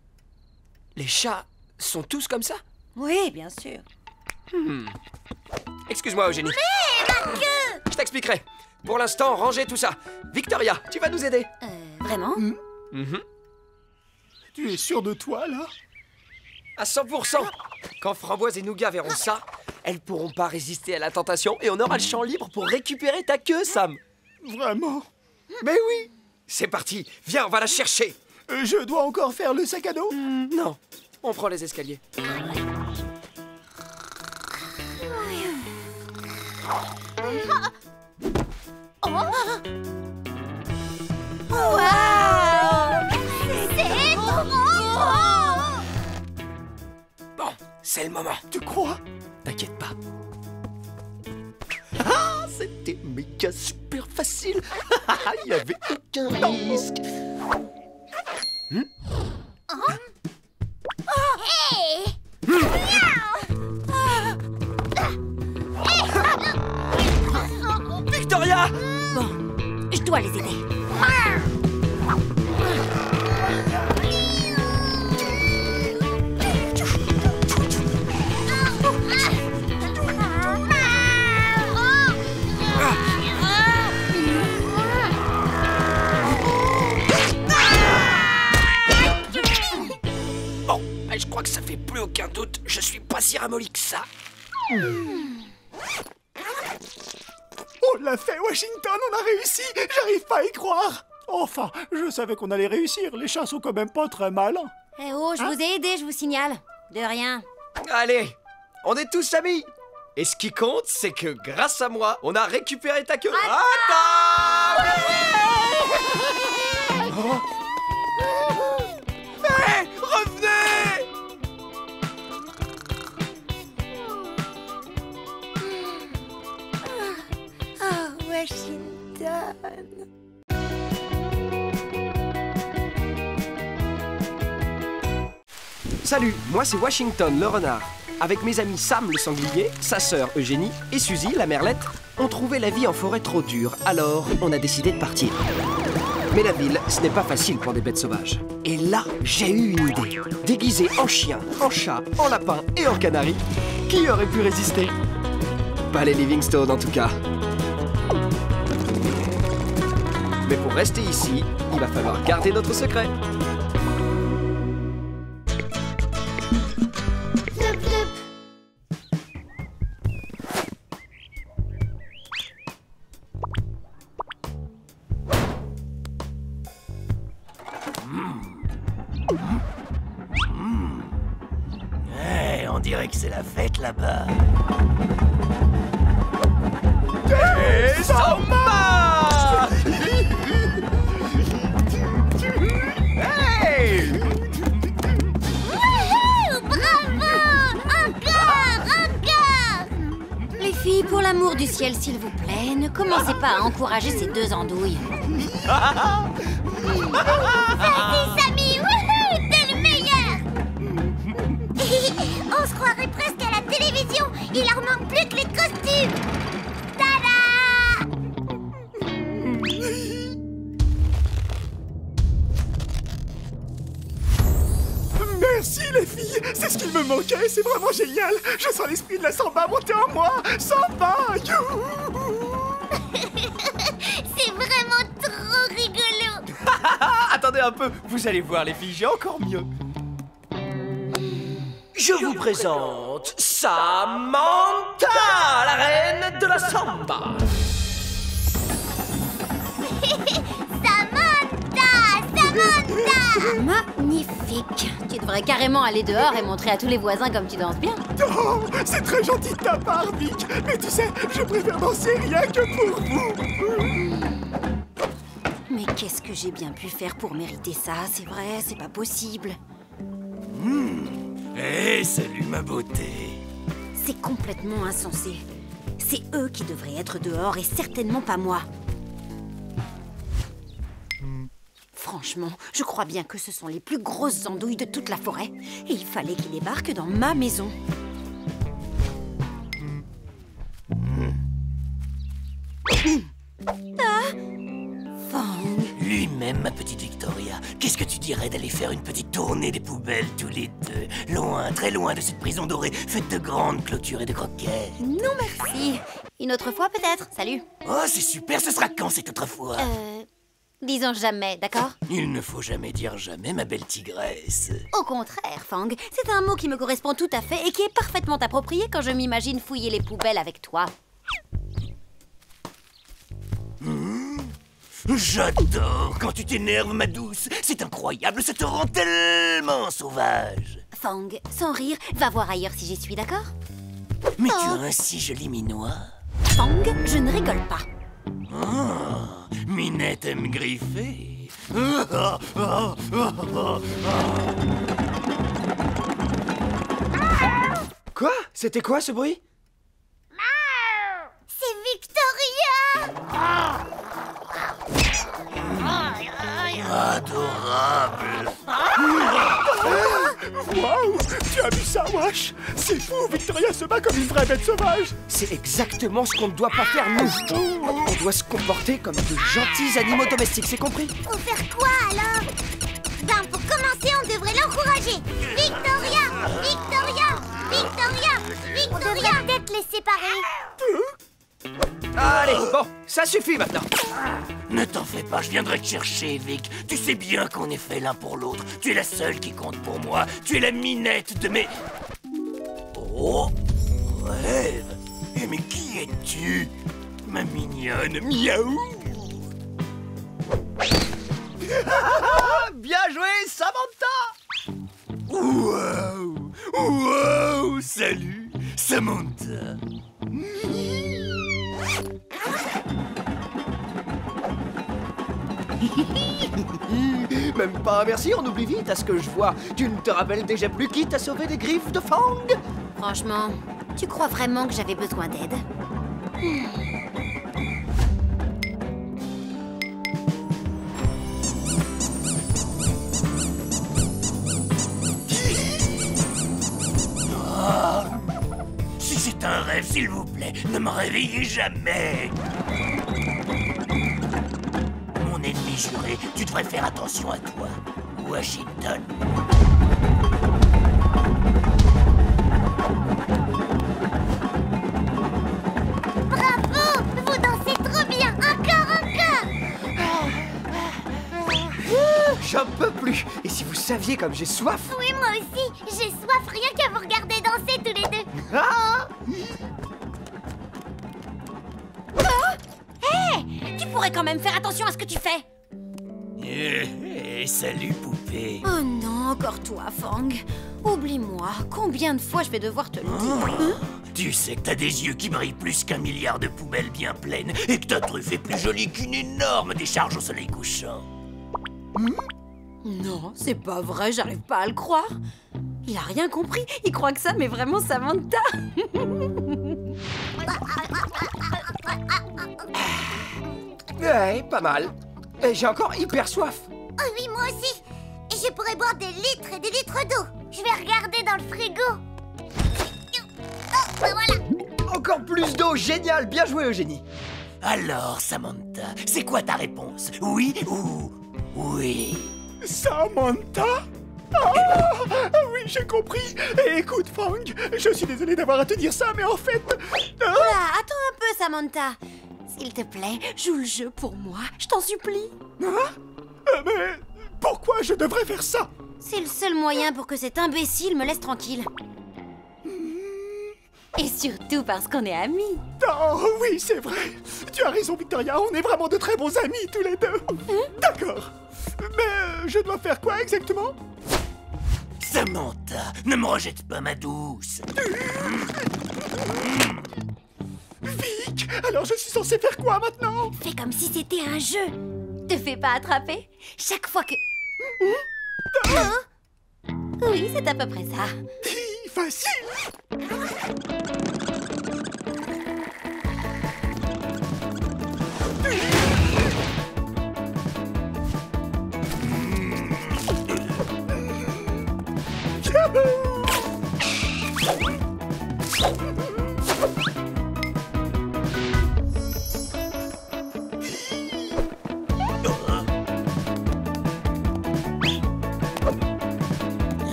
Les chats sont tous comme ça? Oui, bien sûr. Excuse-moi, Eugénie. Mais ma queue! Je t'expliquerai. Pour l'instant, rangez tout ça. Victoria, tu vas nous aider. Vraiment? Tu es sûr de toi, là? À 100%. Quand Framboise et Nougat verront ça, elles pourront pas résister à la tentation et on aura le champ libre pour récupérer ta queue, Sam. Vraiment? Mais oui. C'est parti. Viens, on va la chercher. Je dois encore faire le sac à dos? Non, on prend les escaliers. Waouh! C'est trop beau! Bon, c'est le moment. Tu crois? T'inquiète pas. Ah, c'était méga super facile. Il n'y avait aucun risque. Hey! Victoria! Bon, je dois les aider. Bon, je crois que ça fait plus aucun doute. Je suis pas si ramolli que ça. On l'a fait, Washington, on a réussi. J'arrive pas à y croire. Enfin, je savais qu'on allait réussir. Les chats sont quand même pas très malins. Eh oh, je vous ai aidé, je vous signale. De rien. Allez, on est tous amis. Et ce qui compte, c'est que grâce à moi, on a récupéré ta queue. Attends! Hé, revenez! Oh, Washington. Salut, moi c'est Washington le renard. Avec mes amis Sam le sanglier, sa sœur Eugénie et Suzy la merlette, on trouvait la vie en forêt trop dure, alors on a décidé de partir. Mais la ville, ce n'est pas facile pour des bêtes sauvages. Et là, j'ai eu une idée. Déguisé en chien, en chat, en lapin et en canari, qui aurait pu résister? Pas les Livingstone en tout cas. Mais pour rester ici, il va falloir garder notre secret. On dirait que c'est la fête là-bas. Et Samba! Hey! Wouhou! Bravo! Encore! Les filles, pour l'amour du ciel, s'il vous plaît, ne commencez pas à encourager ces deux andouilles. Vas-y, Samy! Wouhou! T'es le meilleur! On se croirait presque à la télévision. Il leur manque plus que les costumes. Tada! Merci les filles, c'est ce qu'il me manquait, c'est vraiment génial. Je sens l'esprit de la samba monter en moi. Samba! C'est vraiment trop rigolo. Attendez un peu, vous allez voir les filles, j'ai encore mieux. Je vous présente Samantha, la reine de la samba. Magnifique. Tu devrais carrément aller dehors et montrer à tous les voisins comme tu danses bien. Oh, c'est très gentil de ta part, Vic. Mais tu sais, je préfère danser rien que pour vous. Mais qu'est-ce que j'ai bien pu faire pour mériter ça? C'est vrai, c'est pas possible. Hé, salut ma beauté. C'est complètement insensé. C'est eux qui devraient être dehors et certainement pas moi. Franchement, je crois bien que ce sont les plus grosses andouilles de toute la forêt. Et il fallait qu'ils débarquent dans ma maison. Fang. Lui-même, ma petite Victoria. Qu'est-ce que tu dirais d'aller faire une petite tournée des poubelles tous les deux? Loin, très loin de cette prison dorée, faite de grandes clôtures et de croquettes. Non merci. Une autre fois peut-être. Salut. Oh, c'est super, ce sera quand cette autre fois? Disons jamais, d'accord? Il ne faut jamais dire jamais, ma belle tigresse. Au contraire, Fang. C'est un mot qui me correspond tout à fait et qui est parfaitement approprié quand je m'imagine fouiller les poubelles avec toi. J'adore quand tu t'énerves, ma douce. C'est incroyable, ça te rend tellement sauvage. Fang, sans rire, va voir ailleurs si j'y suis, d'accord? Mais tu as un si joli minois. Fang, je ne rigole pas. Oh, Minette aime griffer. Quoi? C'était quoi ce bruit? C'est Victoria! Adorable. Waouh! Tu as vu ça, Wash? C'est fou, Victoria se bat comme une vraie bête sauvage! C'est exactement ce qu'on ne doit pas faire, nous. On doit se comporter comme de gentils animaux domestiques, c'est compris? Faut faire quoi alors? Ben pour commencer, on devrait l'encourager! Victoria! Victoria! Victoria! Victoria! On devrait peut-être les séparer! Allez, bon, ça suffit maintenant. Ne t'en fais pas, je viendrai te chercher, Vic. Tu sais bien qu'on est fait l'un pour l'autre. Tu es la seule qui compte pour moi. Tu es la minette de mes... Oh, rêve. Eh, mais qui es-tu? Ma mignonne, miaou. Bien joué, Samantha. Wow. Wow, salut, Samantha. Même pas un merci, on oublie vite à ce que je vois. Tu ne te rappelles déjà plus qui t'a sauvé des griffes de Fang? Franchement, tu crois vraiment que j'avais besoin d'aide? Si c'est un rêve, s'il vous plaît, ne me réveillez jamais. Mon ennemi juré, tu devrais faire attention à toi, Washington. Bravo! Vous dansez trop bien! Encore! J'en peux plus. Et si vous saviez comme j'ai soif. Oui, moi aussi! J'ai soif rien qu'à vous regarder danser tous les deux! Ah! Hé! Tu pourrais quand même faire attention à ce que tu fais! Salut, poupée. Oh non, encore toi, Fang. Oublie-moi. Combien de fois je vais devoir te le dire? Tu sais que t'as des yeux qui brillent plus qu'1 milliard de poubelles bien pleines et que ta truffe est plus jolie qu'une énorme décharge au soleil couchant. Non, c'est pas vrai, j'arrive pas à le croire. Il a rien compris, il croit que ça, mais vraiment Samantha. Ouais, pas mal. Et j'ai encore hyper soif. Oh oui, moi aussi! Et je pourrais boire des litres et des litres d'eau! Je vais regarder dans le frigo! Oh, ben voilà! Encore plus d'eau, génial, bien joué Eugénie. Alors, Samantha, c'est quoi ta réponse? Oui ou oui? Samantha? Ah, oui, j'ai compris. Et écoute, Fang, je suis désolé d'avoir à te dire ça, mais en fait... Oula, attends un peu, Samantha. S'il te plaît, joue le jeu pour moi, je t'en supplie. Hein? Mais pourquoi je devrais faire ça? C'est le seul moyen pour que cet imbécile me laisse tranquille. Et surtout parce qu'on est amis. Oh oui, c'est vrai. Tu as raison, Victoria, on est vraiment de très bons amis tous les deux. D'accord. Mais je dois faire quoi exactement? Samantha, ne me rejette pas, ma douce. Vic, alors je suis censé faire quoi maintenant? Fais comme si c'était un jeu. te fais pas attraper? Chaque fois que... Oui, c'est à peu près ça. Facile.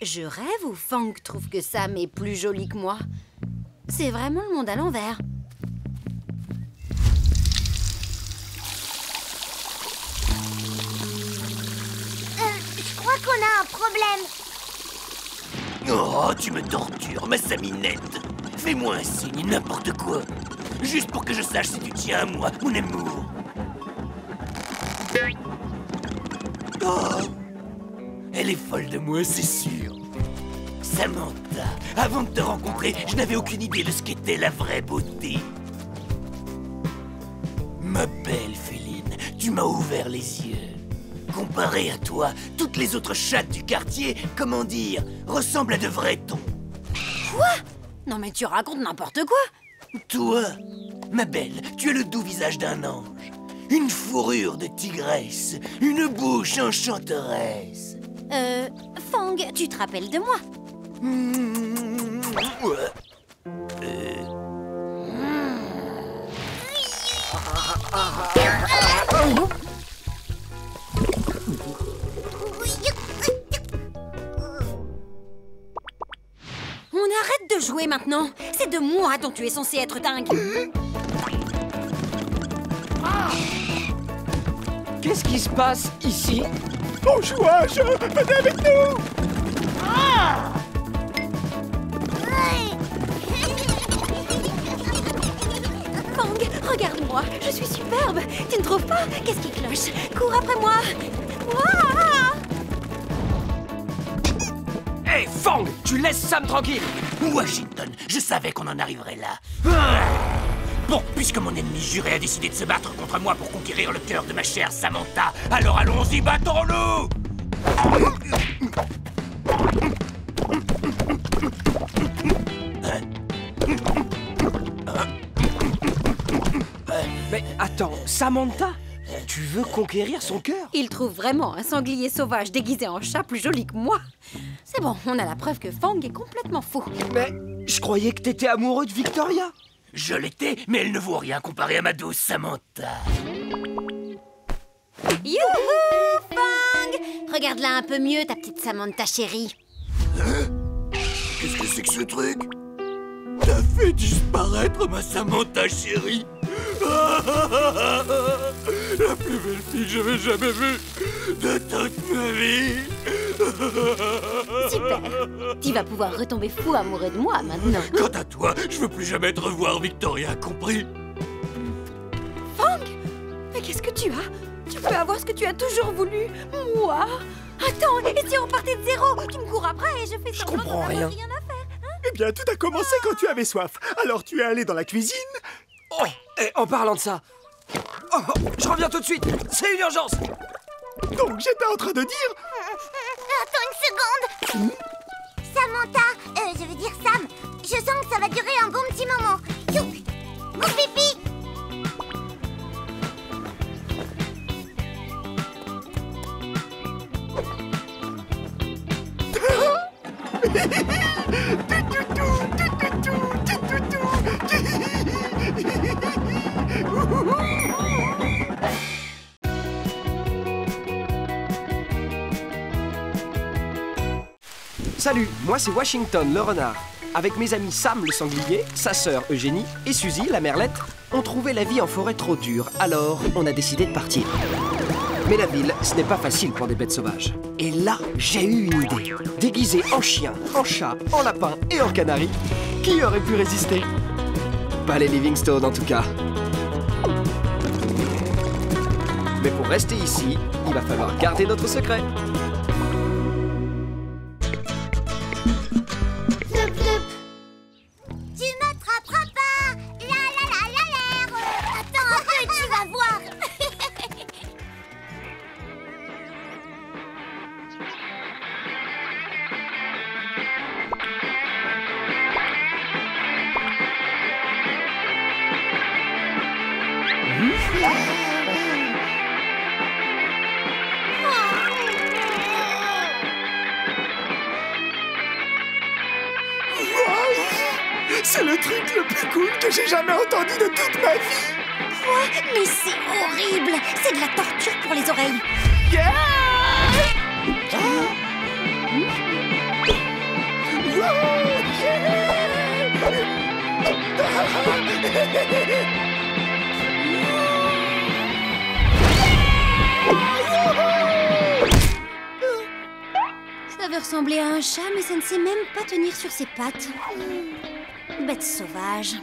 Je rêve ou Fang trouve que Sam est plus jolie que moi? C'est vraiment le monde à l'envers. Je crois qu'on a un problème. Oh, tu me tortures, ma Saminette. Fais-moi un signe, n'importe quoi. Juste pour que je sache si tu tiens à moi, mon amour. Oh, elle est folle de moi, c'est sûr. Samantha, avant de te rencontrer, je n'avais aucune idée de ce qu'était la vraie beauté. Ma belle Féline, tu m'as ouvert les yeux. Comparé à toi, toutes les autres chattes du quartier, comment dire, ressemblent à de vrais tons. Quoi? Non mais tu racontes n'importe quoi. Toi, ma belle, tu as le doux visage d'un ange. Une fourrure de tigresse, une bouche enchanteresse. Fang, tu te rappelles de moi? On arrête de jouer maintenant. C'est de moi dont tu es censé être dingue. Qu'est-ce qui se passe ici? Bon jouage, venez avec nous. Fang, regarde-moi, je suis superbe. Tu ne trouves pas? Qu'est-ce qui cloche? Cours après moi. Hé, Fang, tu laisses Sam tranquille. Washington, je savais qu'on en arriverait là. Bon, puisque mon ennemi juré a décidé de se battre contre moi pour conquérir le cœur de ma chère Samantha, alors allons-y, battons-nous! Mais attends, Samantha? Tu veux conquérir son cœur? Il trouve vraiment un sanglier sauvage déguisé en chat plus joli que moi. C'est bon, on a la preuve que Fang est complètement fou. Mais je croyais que t'étais amoureux de Victoria. Je l'étais, mais elle ne vaut rien comparée à ma douce Samantha. Youhou, Fang! Regarde-la un peu mieux, ta petite Samantha chérie. Qu'est-ce que c'est que ce truc? T'as fait disparaître ma Samantha chérie. La plus belle fille que j'avais jamais vue de toute ma vie. Super. Tu vas pouvoir retomber fou amoureux de moi maintenant. Quant à toi, je veux plus jamais te revoir, Victoria, compris? Fang! Mais qu'est-ce que tu as? Tu peux avoir ce que tu as toujours voulu. Moi? Attends, et si on partait de zéro? Tu me cours après et je fais Je comprends rien. à faire, hein? Eh bien, tout a commencé quand tu avais soif. Alors tu es allé dans la cuisine. Oh, et en parlant de ça... Oh, je reviens tout de suite. C'est une urgence. Donc j'étais en train de dire... Attends une seconde. Samantha, je veux dire Sam, je sens que ça va durer un bon petit moment. Youk, mon pipi. Salut, moi c'est Washington le renard. Avec mes amis Sam le sanglier, sa sœur Eugénie et Suzy la merlette, on trouvait la vie en forêt trop dure, alors on a décidé de partir. Mais la ville, ce n'est pas facile pour des bêtes sauvages. Et là, j'ai eu une idée. Déguisé en chien, en chat, en lapin et en canari, qui aurait pu résister? Pas les Livingstone en tout cas. Mais pour rester ici, il va falloir garder notre secret. Tu m'attraperas C'est le truc le plus cool que j'ai jamais entendu de toute ma vie. Quoi? Mais c'est horrible! C'est de la torture pour les oreilles. Yeah! Ça veut ressembler à un chat, mais ça ne sait même pas tenir sur ses pattes. Bête sauvage.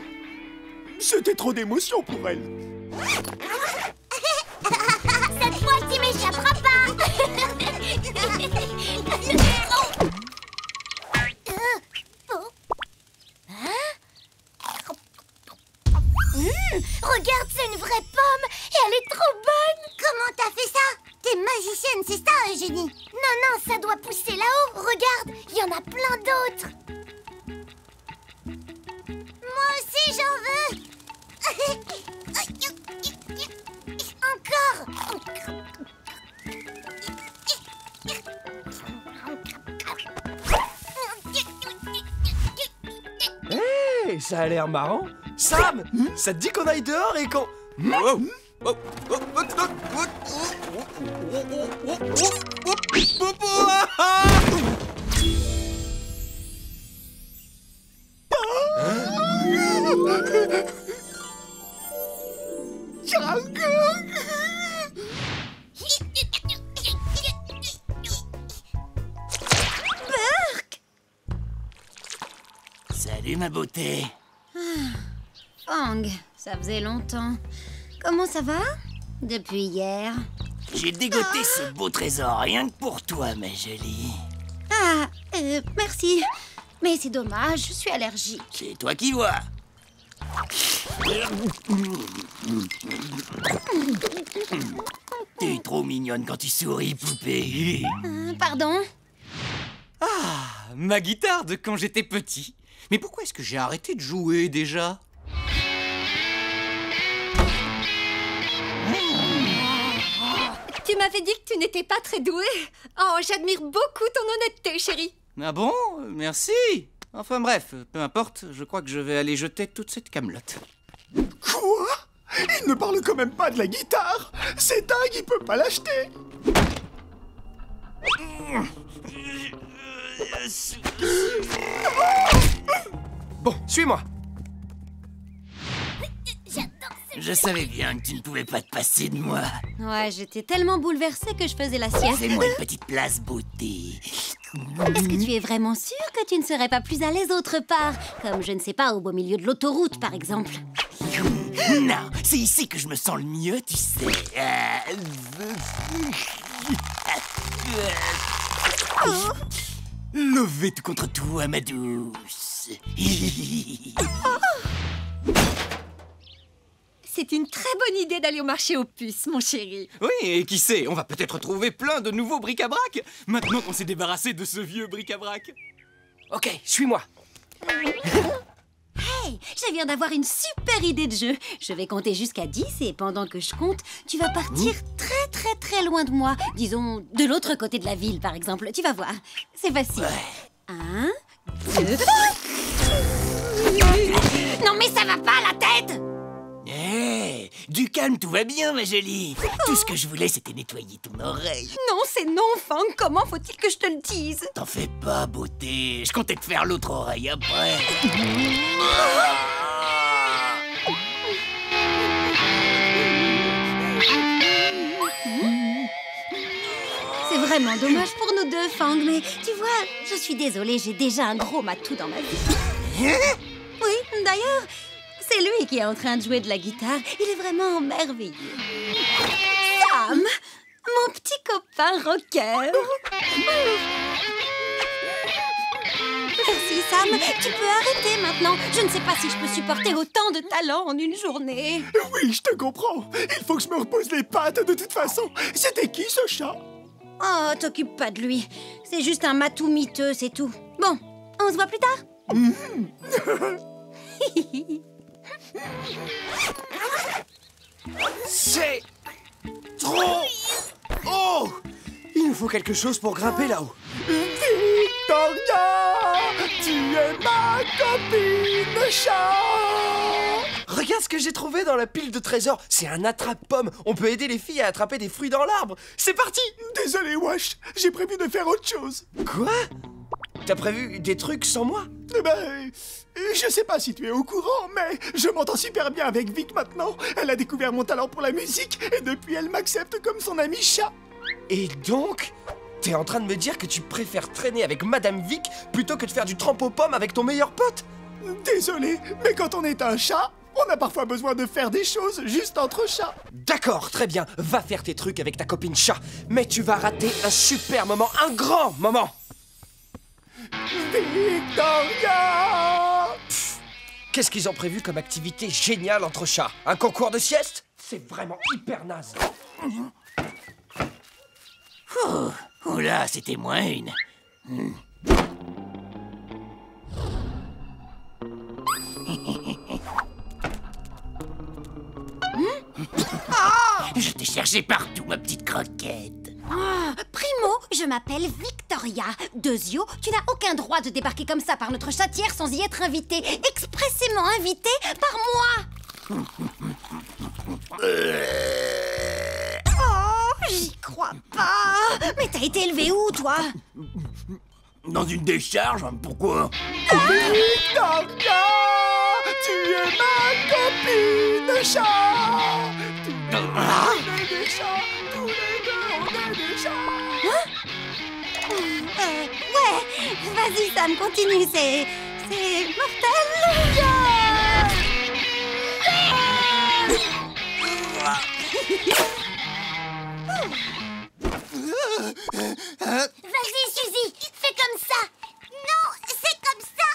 C'était trop d'émotion pour elle. Cette fois, tu m'échapperas pas. Regarde, c'est une vraie pomme et elle est trop bonne. Comment t'as fait ça? T'es magicienne, c'est ça, Eugénie? Non, ça doit pousser là-haut. Regarde, il y en a plein d'autres. Moi aussi, j'en veux. Encore. Hey, ça a l'air marrant. Sam, ça te dit qu'on aille dehors et qu'on... Salut ma beauté. Fang, ça faisait longtemps. Comment ça va? Depuis hier. J'ai dégoté ce beau trésor rien que pour toi, ma jolie. Ah, merci. Mais c'est dommage, je suis allergique. C'est toi qui vois. T'es trop mignonne quand tu souris, poupée. Pardon? Ah, ma guitare de quand j'étais petit. Mais pourquoi est-ce que j'ai arrêté de jouer déjà? Tu m'avais dit que tu n'étais pas très douée. Oh, j'admire beaucoup ton honnêteté, chérie. Ah bon? Merci. Enfin bref, peu importe, je crois que je vais aller jeter toute cette camelote. Quoi? Il ne parle quand même pas de la guitare. C'est dingue, il peut pas l'acheter. Bon, suis-moi. Je savais bien que tu ne pouvais pas te passer de moi. Ouais, j'étais tellement bouleversée que je faisais la sieste. Fais-moi une petite place, beauté. Est-ce que tu es vraiment sûre que tu ne serais pas plus à l'aise autre part? Comme, je ne sais pas, au beau milieu de l'autoroute, par exemple. Non, c'est ici que je me sens le mieux, tu sais. Levé tout contre toi, ma douce. C'est une très bonne idée d'aller au marché aux puces, mon chéri. Oui, et qui sait, on va peut-être trouver plein de nouveaux bric-à-brac, maintenant qu'on s'est débarrassé de ce vieux bric-à-brac. Ok, suis-moi. Hey, je viens d'avoir une super idée de jeu. Je vais compter jusqu'à 10 et pendant que je compte, tu vas partir très loin de moi. Disons, de l'autre côté de la ville, par exemple. Tu vas voir. C'est facile. 1, 2... Non mais ça va pas, la tête! Hé, du calme, tout va bien, ma jolie. Tout ce que je voulais, c'était nettoyer ton oreille. Non, c'est non, Fang. Comment faut-il que je te le dise? T'en fais pas, beauté. Je comptais te faire l'autre oreille après. C'est vraiment dommage pour nous deux, Fang, mais tu vois, je suis désolée, j'ai déjà un gros matou dans ma vie. Oui, d'ailleurs, c'est lui qui est en train de jouer de la guitare. Il est vraiment merveilleux. Sam, mon petit copain rocker. Merci, Sam. Tu peux arrêter maintenant. Je ne sais pas si je peux supporter autant de talent en une journée. Oui, je te comprends. Il faut que je me repose les pattes de toute façon. C'était qui, ce chat? Oh, t'occupe pas de lui. C'est juste un matou miteux, c'est tout. Bon, on se voit plus tard. C'est trop haut. Il nous faut quelque chose pour grimper là-haut. Victoria! tu es ma copine chat. Regarde ce que j'ai trouvé dans la pile de trésors. C'est un attrape-pomme. On peut aider les filles à attraper des fruits dans l'arbre. C'est parti. Désolé, Wash. J'ai prévu de faire autre chose. Quoi? T'as prévu des trucs sans moi? Eh ben, je sais pas si tu es au courant, mais je m'entends super bien avec Vic maintenant. Elle a découvert mon talent pour la musique et depuis elle m'accepte comme son ami chat. Et donc, t'es en train de me dire que tu préfères traîner avec Madame Vic plutôt que de faire du trempe aux pommes avec ton meilleur pote? Désolé, mais quand on est un chat, on a parfois besoin de faire des choses juste entre chats. D'accord, très bien. Va faire tes trucs avec ta copine chat. Mais tu vas rater un super moment, un grand moment. Victoria! Qu'est-ce qu'ils ont prévu comme activité géniale entre chats? Un concours de sieste? C'est vraiment hyper naze. Oh là, c'était moins une. Je t'ai cherché partout, ma petite croquette. Primo, je m'appelle Victoria. Deuxio, tu n'as aucun droit de débarquer comme ça par notre chatière sans y être invité. Expressément invité par moi. Oh, j'y crois pas. Mais t'as été élevé où, toi? Dans une décharge, pourquoi? Victoria! Tu es ma copine chat! Tous les deux, on est des chats! Tous les deux, on est des chats! Ouais, vas-y Sam, continue, c'est mortel. Vas-y Suzy, fais comme ça. Non, c'est comme ça.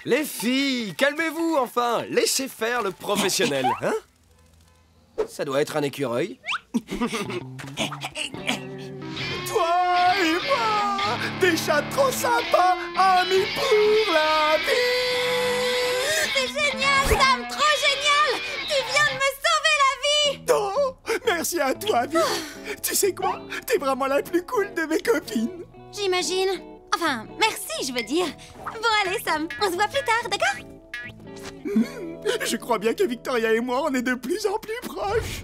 Les filles, calmez-vous enfin. Laissez faire le professionnel, hein? Ça doit être un écureuil. Toi et moi, des chats trop sympas, amis pour la vie. C'est génial, Sam, trop génial. Tu viens de me sauver la vie. Oh, merci à toi, Vic. Tu sais quoi? T'es vraiment la plus cool de mes copines. J'imagine. Enfin, merci, je veux dire. Bon, allez, Sam, on se voit plus tard, d'accord? Je crois bien que Victoria et moi, on est de plus en plus proches.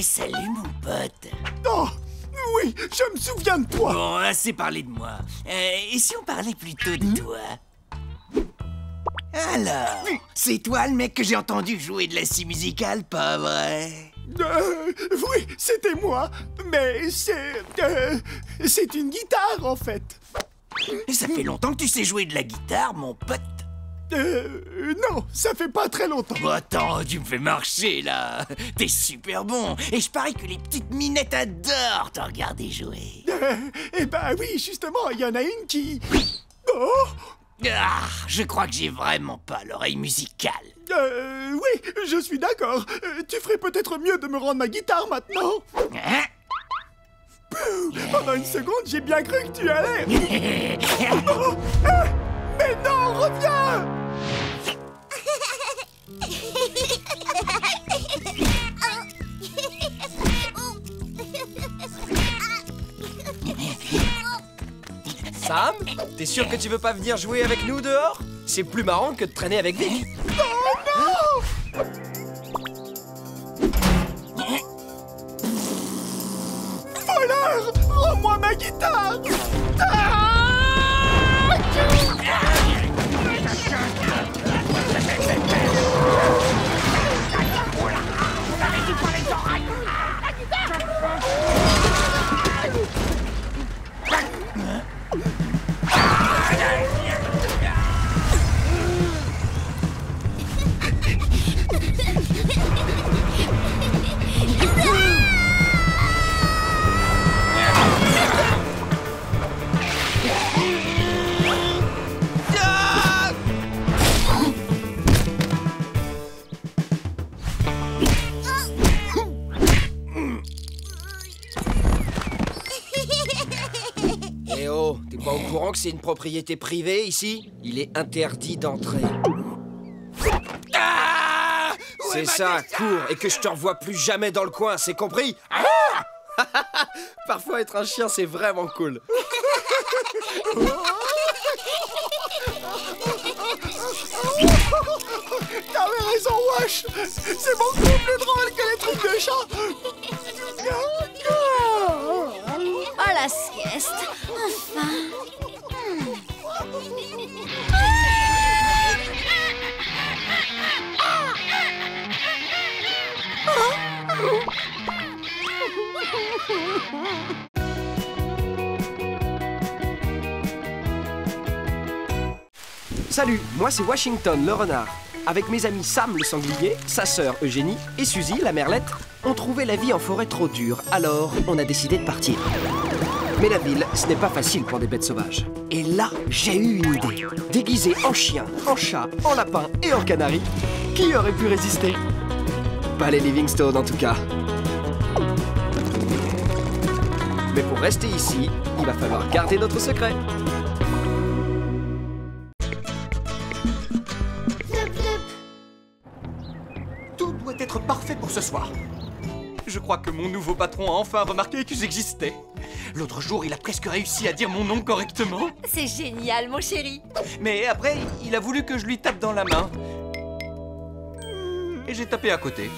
Salut, mon pote. Oh, oui, je me souviens de toi. Bon, assez parlé de moi. Et si on parlait plutôt de toi? Alors, c'est toi le mec que j'ai entendu jouer de la scie musicale, pas vrai? Oui, c'était moi, mais c'est une guitare, en fait. Ça fait longtemps que tu sais jouer de la guitare, mon pote? Non, ça fait pas très longtemps. Bon, attends, tu me fais marcher, là. T'es super bon. Et je parie que les petites minettes adorent te regarder jouer. Eh ben oui, justement, il y en a une qui... Oh! Ah, je crois que j'ai vraiment pas l'oreille musicale. Oui, je suis d'accord. Tu ferais peut-être mieux de me rendre ma guitare maintenant. Hein? Pendant une seconde, j'ai bien cru que tu allais... Oh, mais non, reviens! Sam, t'es sûr que tu veux pas venir jouer avec nous dehors? C'est plus marrant que de traîner avec Vic. Oh non! Voleur! Rends-moi ma guitare! Pas au courant que c'est une propriété privée ici? Il est interdit d'entrer. C'est ça, cours et que je te revoie plus jamais dans le coin, c'est compris? Parfois, être un chien, c'est vraiment cool. T'avais raison, Wash. C'est beaucoup plus drôle que les trucs de chat. Ah, la sieste. Enfin. Salut, moi c'est Washington le renard. Avec mes amis Sam le sanglier, sa sœur Eugénie et Suzy la merlette, on trouvait la vie en forêt trop dure, alors on a décidé de partir. Mais la ville, ce n'est pas facile pour des bêtes sauvages. Et là, j'ai eu une idée. Déguisé en chien, en chat, en lapin et en canari, qui aurait pu résister? Pas les Livingstone en tout cas. Mais pour rester ici, il va falloir garder notre secret. Tout doit être parfait pour ce soir. Je crois que mon nouveau patron a enfin remarqué que j'existais. L'autre jour, il a presque réussi à dire mon nom correctement. C'est génial, mon chéri. Mais après, il a voulu que je lui tape dans la main. Et j'ai tapé à côté.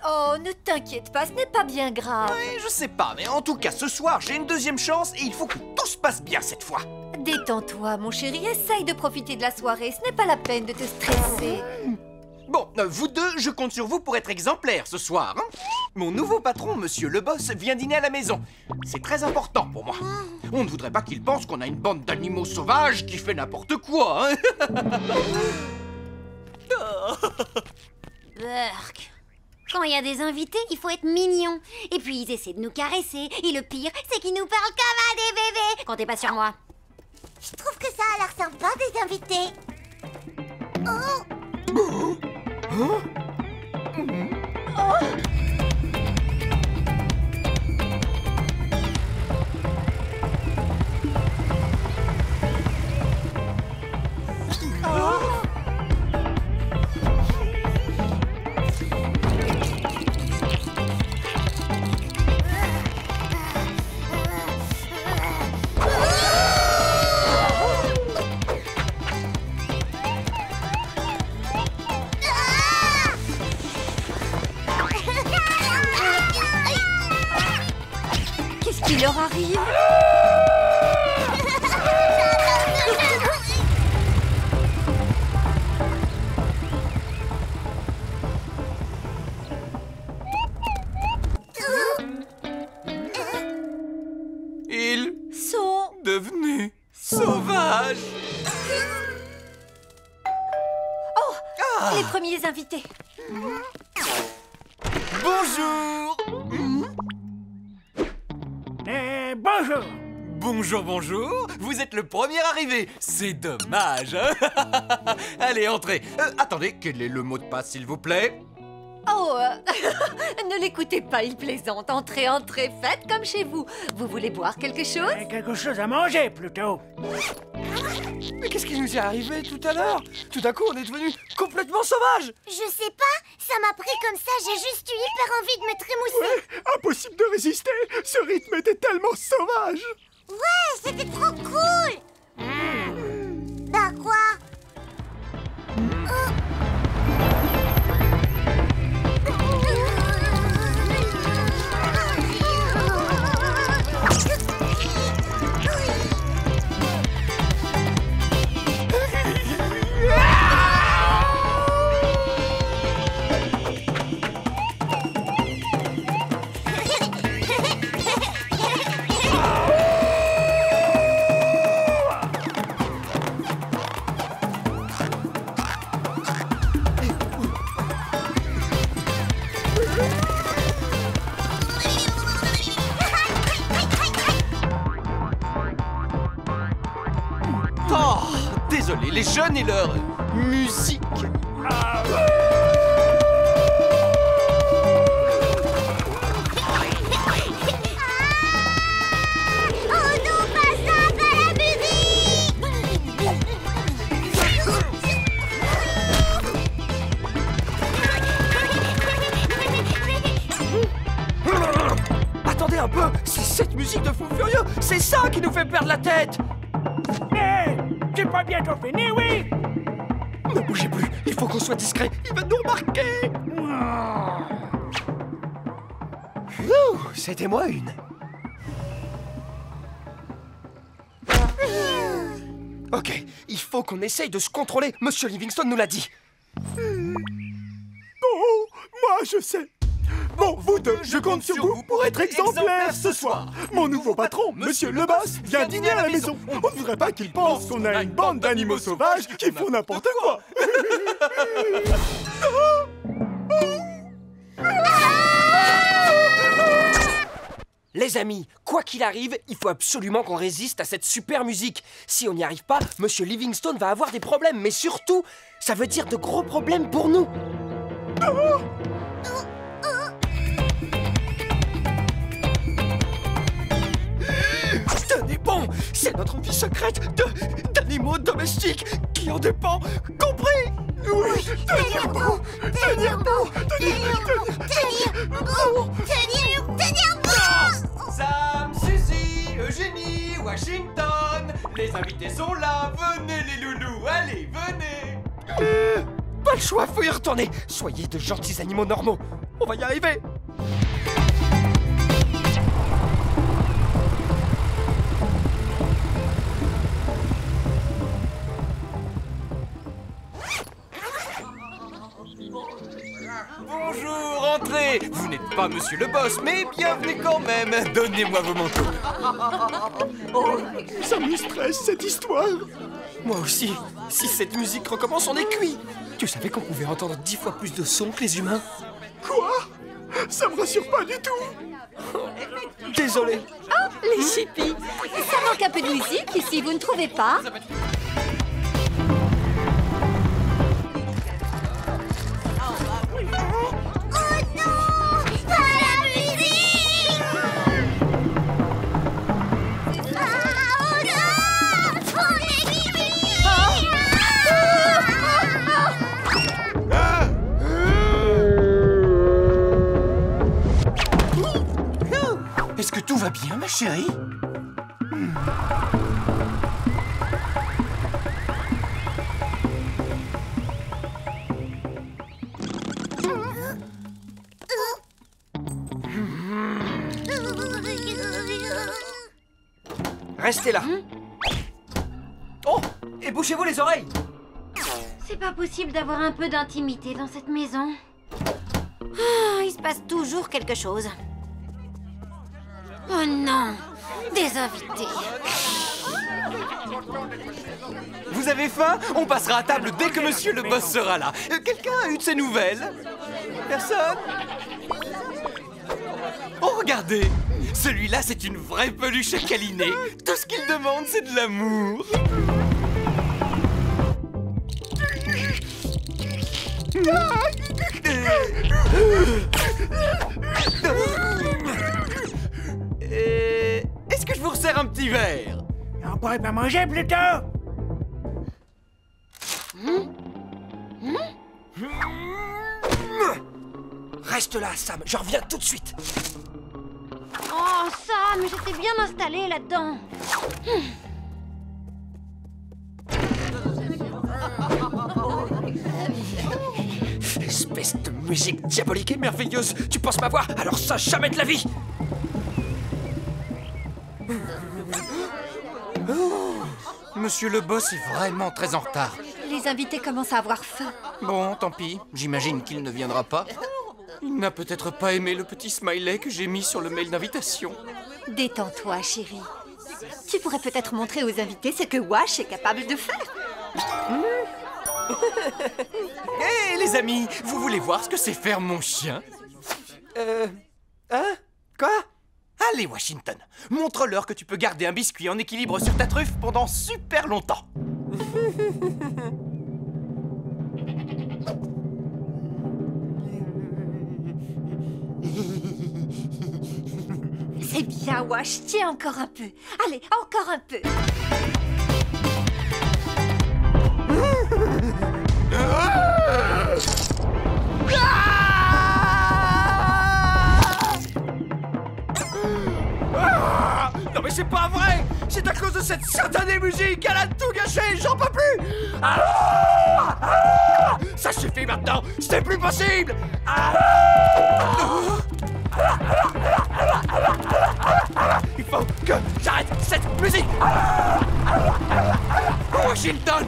Oh, ne t'inquiète pas, ce n'est pas bien grave. Ouais, je sais pas, mais en tout cas, ce soir, j'ai une deuxième chance et il faut que tout se passe bien cette fois. Détends-toi, mon chéri, essaye de profiter de la soirée. Ce n'est pas la peine de te stresser. Bon, vous deux, je compte sur vous pour être exemplaires ce soir. Hein. Mon nouveau patron, monsieur le boss, vient dîner à la maison. C'est très important pour moi. On ne voudrait pas qu'il pense qu'on a une bande d'animaux sauvages qui fait n'importe quoi. Hein. Burk. Quand il y a des invités, il faut être mignon. Et puis ils essaient de nous caresser. Et le pire, c'est qu'ils nous parlent comme à des bébés. Comptez pas sur moi. Je trouve que ça a l'air sympa des invités. Oh. Qu'est-ce qui leur arrive? Ils sont devenus sauvages. Oh, les premiers invités. Bonjour. Bonjour. Bonjour, bonjour. Vous êtes le premier arrivé. C'est dommage. Hein. Allez, entrez. Attendez, quel est le mot de passe, s'il vous plaît? Oh, ne l'écoutez pas, il plaisante. Entrez, entrez, faites comme chez vous. Vous voulez boire quelque chose? Quelque chose à manger, plutôt. Mais qu'est-ce qui nous est arrivé tout à l'heure? Tout à coup, on est devenus complètement sauvages. Je sais pas, ça m'a pris comme ça, j'ai juste eu hyper envie de me trémousser. Ouais, impossible de résister. Ce rythme était tellement sauvage. Ouais, c'était trop cool. Bah quoi? Oh, désolé, les jeunes et leur musique. Attendez un peu. C'est cette musique de fou furieux, c'est ça qui nous fait perdre la tête. Hé, c'est pas bientôt fini, oui? Ne bougez plus, il faut qu'on soit discret, il va nous remarquer. C'était moi une. Ok, il faut qu'on essaye de se contrôler, Monsieur Livingstone nous l'a dit. Oh, moi je sais. Bon, vous deux, je compte sur vous pour être exemplaires ce soir. Mon nouveau patron, Monsieur le Boss, vient dîner à la maison. On ne voudrait pas qu'il pense qu'on a une bande d'animaux sauvages qui font n'importe quoi. Les amis, quoi qu'il arrive, il faut absolument qu'on résiste à cette super musique. Si on n'y arrive pas, Monsieur Livingstone va avoir des problèmes, mais surtout, ça veut dire de gros problèmes pour nous. Tenez bon, c'est notre vie secrète d'animaux domestiques qui en dépend, compris? Oui, tenir bon, tenir bon, Tenir bon. Sam, Suzy, Eugénie, Washington, les invités sont là, venez les loulous, allez, venez. Pas le choix, faut y retourner. Soyez de gentils animaux normaux, on va y arriver. Bonjour, entrez. Vous n'êtes pas Monsieur le Boss, mais bienvenue quand même. Donnez-moi vos manteaux. Oh, ça me stresse cette histoire. Moi aussi. Si cette musique recommence, on est cuit. Tu savais qu'on pouvait entendre 10 fois plus de sons que les humains? Quoi? Ça me rassure pas du tout. Désolé. Oh, les chippies. Ça manque un peu de musique ici, vous ne trouvez pas? Est-ce que tout va bien, ma chérie? Restez là. Oh, et bouchez-vous les oreilles. C'est pas possible d'avoir un peu d'intimité dans cette maison. Ah, il se passe toujours quelque chose. Oh non, des invités. Vous avez faim? On passera à table dès que Monsieur le Boss sera là. Quelqu'un a eu de ses nouvelles? Personne? Oh, regardez! Celui-là, c'est une vraie peluche à câliner. Tout ce qu'il demande, c'est de l'amour. Est-ce que je vous resserre un petit verre? On pourrait pas manger plutôt? Reste là, Sam, je reviens tout de suite. Oh, Sam, j'étais bien installée là-dedans. Espèce de musique diabolique et merveilleuse. Tu penses m'avoir? Alors ça, jamais de la vie. Monsieur le Boss est vraiment très en retard. Les invités commencent à avoir faim. Bon, tant pis. J'imagine qu'il ne viendra pas. Il n'a peut-être pas aimé le petit smiley que j'ai mis sur le mail d'invitation. Détends-toi, chérie. Tu pourrais peut-être montrer aux invités ce que Wash est capable de faire. Hé, les amis, vous voulez voir ce que c'est faire mon chien? Hein? Quoi? Allez, Washington, montre-leur que tu peux garder un biscuit en équilibre sur ta truffe pendant super longtemps. C'est bien, Wash. Tiens encore un peu. Allez, encore un peu. c'est pas vrai! C'est à cause de cette satanée musique! Elle a tout gâché! J'en peux plus! Ça suffit maintenant! C'est plus possible! Il faut que j'arrête cette musique! Washington!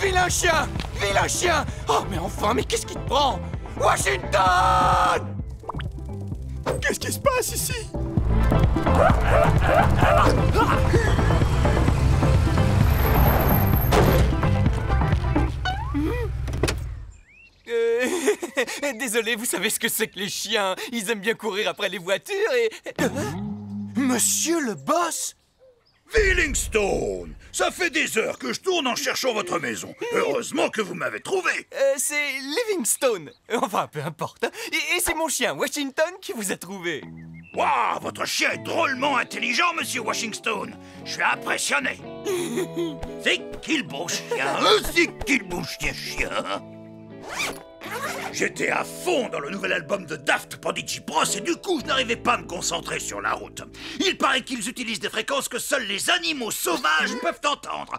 Vilain chien! Vilain chien! Oh, mais enfin, mais qu'est-ce qui te prend? Washington! Qu'est-ce qui se passe ici? Désolé, vous savez ce que c'est que les chiens? Ils aiment bien courir après les voitures et... Monsieur le boss? Villingstone! Ça fait des heures que je tourne en cherchant votre maison. Heureusement que vous m'avez trouvé. C'est Livingstone. Enfin, peu importe. Et c'est mon chien, Washington, qui vous a trouvé. Waouh, votre chien est drôlement intelligent, monsieur Washington. Je suis impressionné. C'est qui le bon chien? C'est qui le bon chien? J'étais à fond dans le nouvel album de Daft Prodigy Bros et du coup je n'arrivais pas à me concentrer sur la route. Il paraît qu'ils utilisent des fréquences que seuls les animaux sauvages peuvent entendre.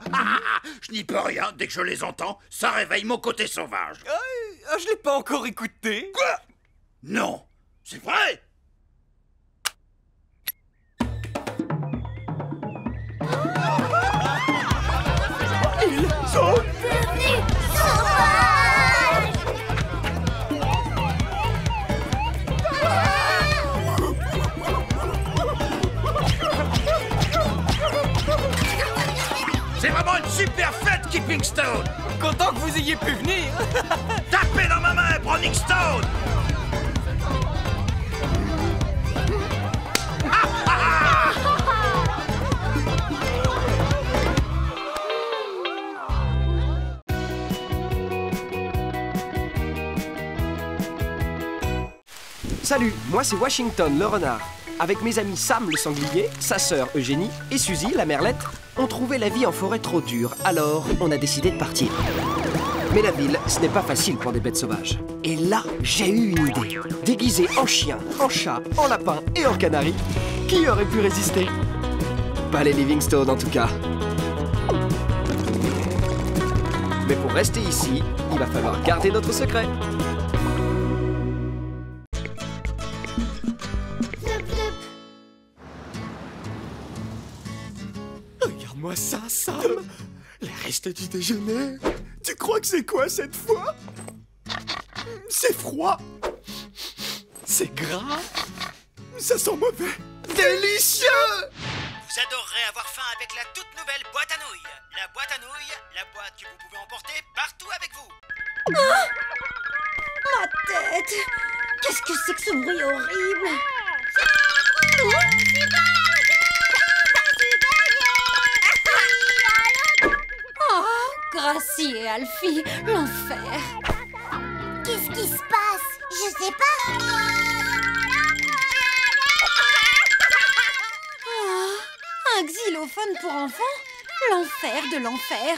Je n'y peux rien, dès que je les entends, ça réveille mon côté sauvage. Je l'ai pas encore écouté. Quoi? Non, c'est vrai? Ils sont devenus sauvages! C'est vraiment une super fête, Keeping Stone! Content que vous ayez pu venir! Tapez dans ma main, Browning Stone! Salut, moi c'est Washington le renard. Avec mes amis Sam le sanglier, sa sœur Eugénie et Suzy la merlette, on trouvait la vie en forêt trop dure, alors on a décidé de partir. Mais la ville, ce n'est pas facile pour des bêtes sauvages. Et là, j'ai eu une idée. Déguisé en chien, en chat, en lapin et en canari, qui aurait pu résister? Pas les Livingstone en tout cas. Mais pour rester ici, il va falloir garder notre secret. Regarde-moi ça, Sam! Les restes du déjeuner! Tu crois que c'est quoi cette fois? C'est froid! C'est gras! Ça sent mauvais! Délicieux! Vous adorerez avoir faim avec la toute nouvelle boîte à nouilles. La boîte à nouilles, la boîte que vous pouvez emporter partout avec vous. Ma tête! Qu'est-ce que c'est que ce bruit horrible? Gracie et Alfie, l'enfer. Qu'est-ce qui se passe? Je sais pas. Oh, un xylophone pour enfants? L'enfer de l'enfer.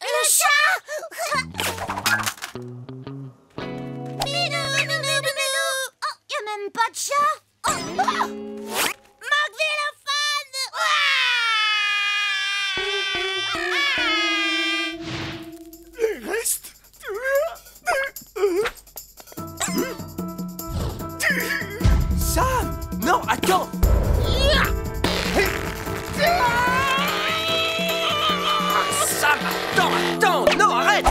Le chat! Oh, y a même pas de chat! Oh, oh! Marc Xylophone! Les restes? Sam! Non, attends! Sam, attends! Non, arrête!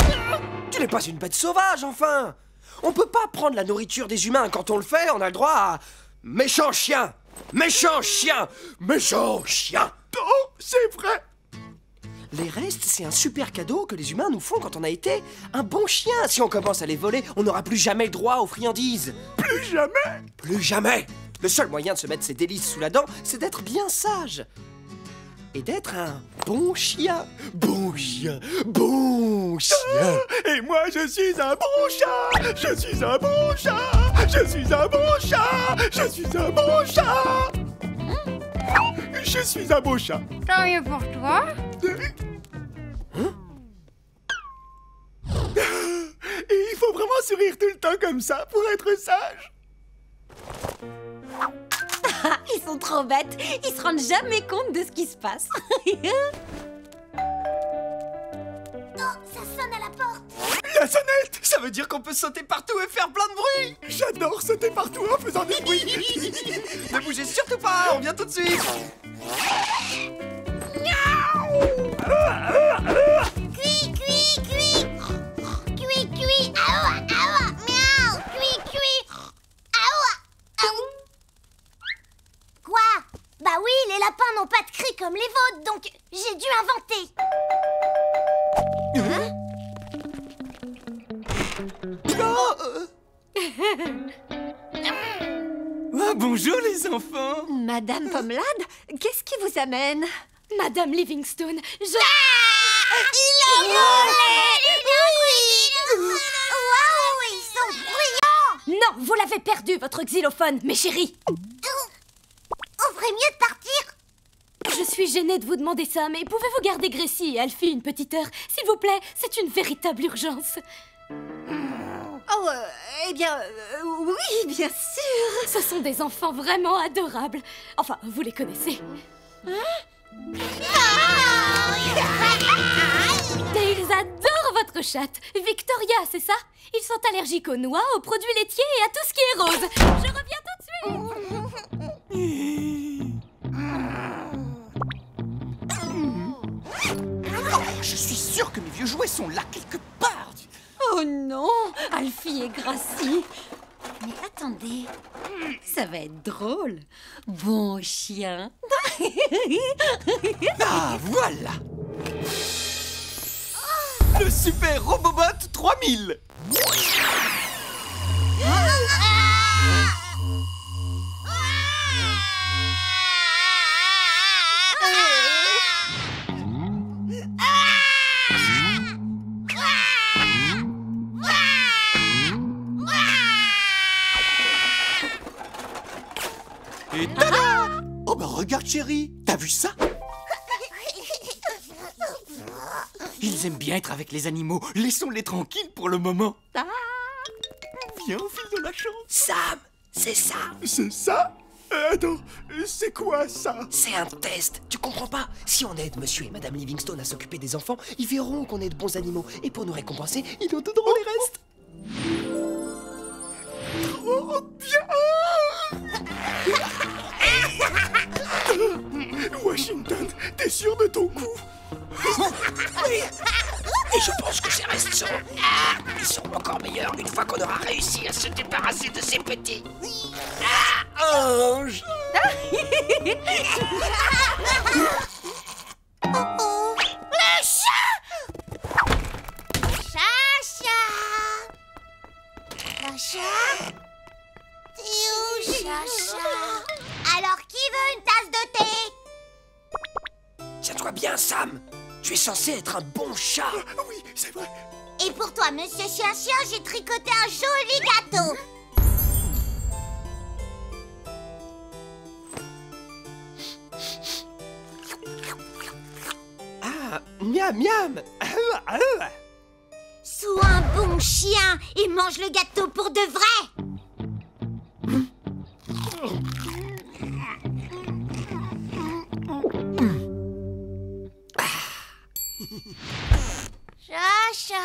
Tu n'es pas une bête sauvage, enfin! On peut pas prendre la nourriture des humains. Quand on le fait, on a le droit à... Méchant chien! Méchant chien! Méchant chien! Oh, c'est vrai! Les restes, c'est un super cadeau que les humains nous font quand on a été un bon chien. Si on commence à les voler, on n'aura plus jamais le droit aux friandises. Plus jamais? Plus jamais! Le seul moyen de se mettre ses délices sous la dent, c'est d'être bien sage. Et d'être un bon chien. Bon chien! Bon chien! Et moi, je suis un bon chat! Je suis un bon chat! Je suis un bon chat! Je suis un bon chat! Je suis un beau chat! Tant mieux pour toi. Et il faut vraiment sourire tout le temps comme ça pour être sage? Ils sont trop bêtes. Ils se rendent jamais compte de ce qui se passe. Oh, ça sonne à la porte. La sonnette! Ça veut dire qu'on peut sauter partout et faire plein de bruit! J'adore sauter partout en faisant des bruits. Ne bougez surtout pas, on vient tout de suite! Cui, cui, cui. Cui, cui. Aoua, aoua. Miaou. Cui, cui. Aoua, aou. Quoi? Bah oui, les lapins n'ont pas de cris comme les vôtres, donc j'ai dû inventer. Hein? Ah, bonjour les enfants. Madame Pomelade, qu'est-ce qui vous amène? Madame Livingstone, Il a volé. Waouh, ils sont bruyants. Non, vous l'avez perdu, votre xylophone, mes chéris. On ferait mieux de partir. Je suis gênée de vous demander ça, mais pouvez-vous garder Gracie et Alfie une petite heure? S'il vous plaît, c'est une véritable urgence. Oh, eh bien, oui, bien sûr. Ce sont des enfants vraiment adorables. Enfin, vous les connaissez. Et ils adorent votre chatte. Victoria, c'est ça? Ils sont allergiques aux noix, aux produits laitiers et à tout ce qui est rose. Je reviens tout de suite. Je suis sûr que mes vieux jouets sont là quelque part. Oh non, Alfie et Gracie. Mais attendez, ça va être drôle. Bon chien. Ah, voilà. Le Super Robobot 3000. Et tada! Oh bah regarde chérie, t'as vu ça? Ils aiment bien être avec les animaux, laissons-les tranquilles pour le moment. Viens au fil de la chance. Sam, c'est ça! C'est ça? Attends, c'est quoi ça? C'est un test, tu comprends pas? Si on aide monsieur et madame Livingstone à s'occuper des enfants, ils verront qu'on est de bons animaux. Et pour nous récompenser, ils nous donneront les restes. Trop bien! Washington, t'es sûr de ton coup? Oui. Et je pense que ces restes seront... ils seront encore meilleurs une fois qu'on aura réussi à se débarrasser de ces petits... anges. Le chat! Chacha! Chacha? T'es où, Chacha? Alors, qui veut une tasse de thé? Tiens-toi bien, Sam. Tu es censé être un bon chat. Oui, c'est vrai. Et pour toi, monsieur Chien-Chien, j'ai tricoté un joli gâteau. Ah, miam, miam. Sois un bon chien et mange le gâteau pour de vrai. Chacha.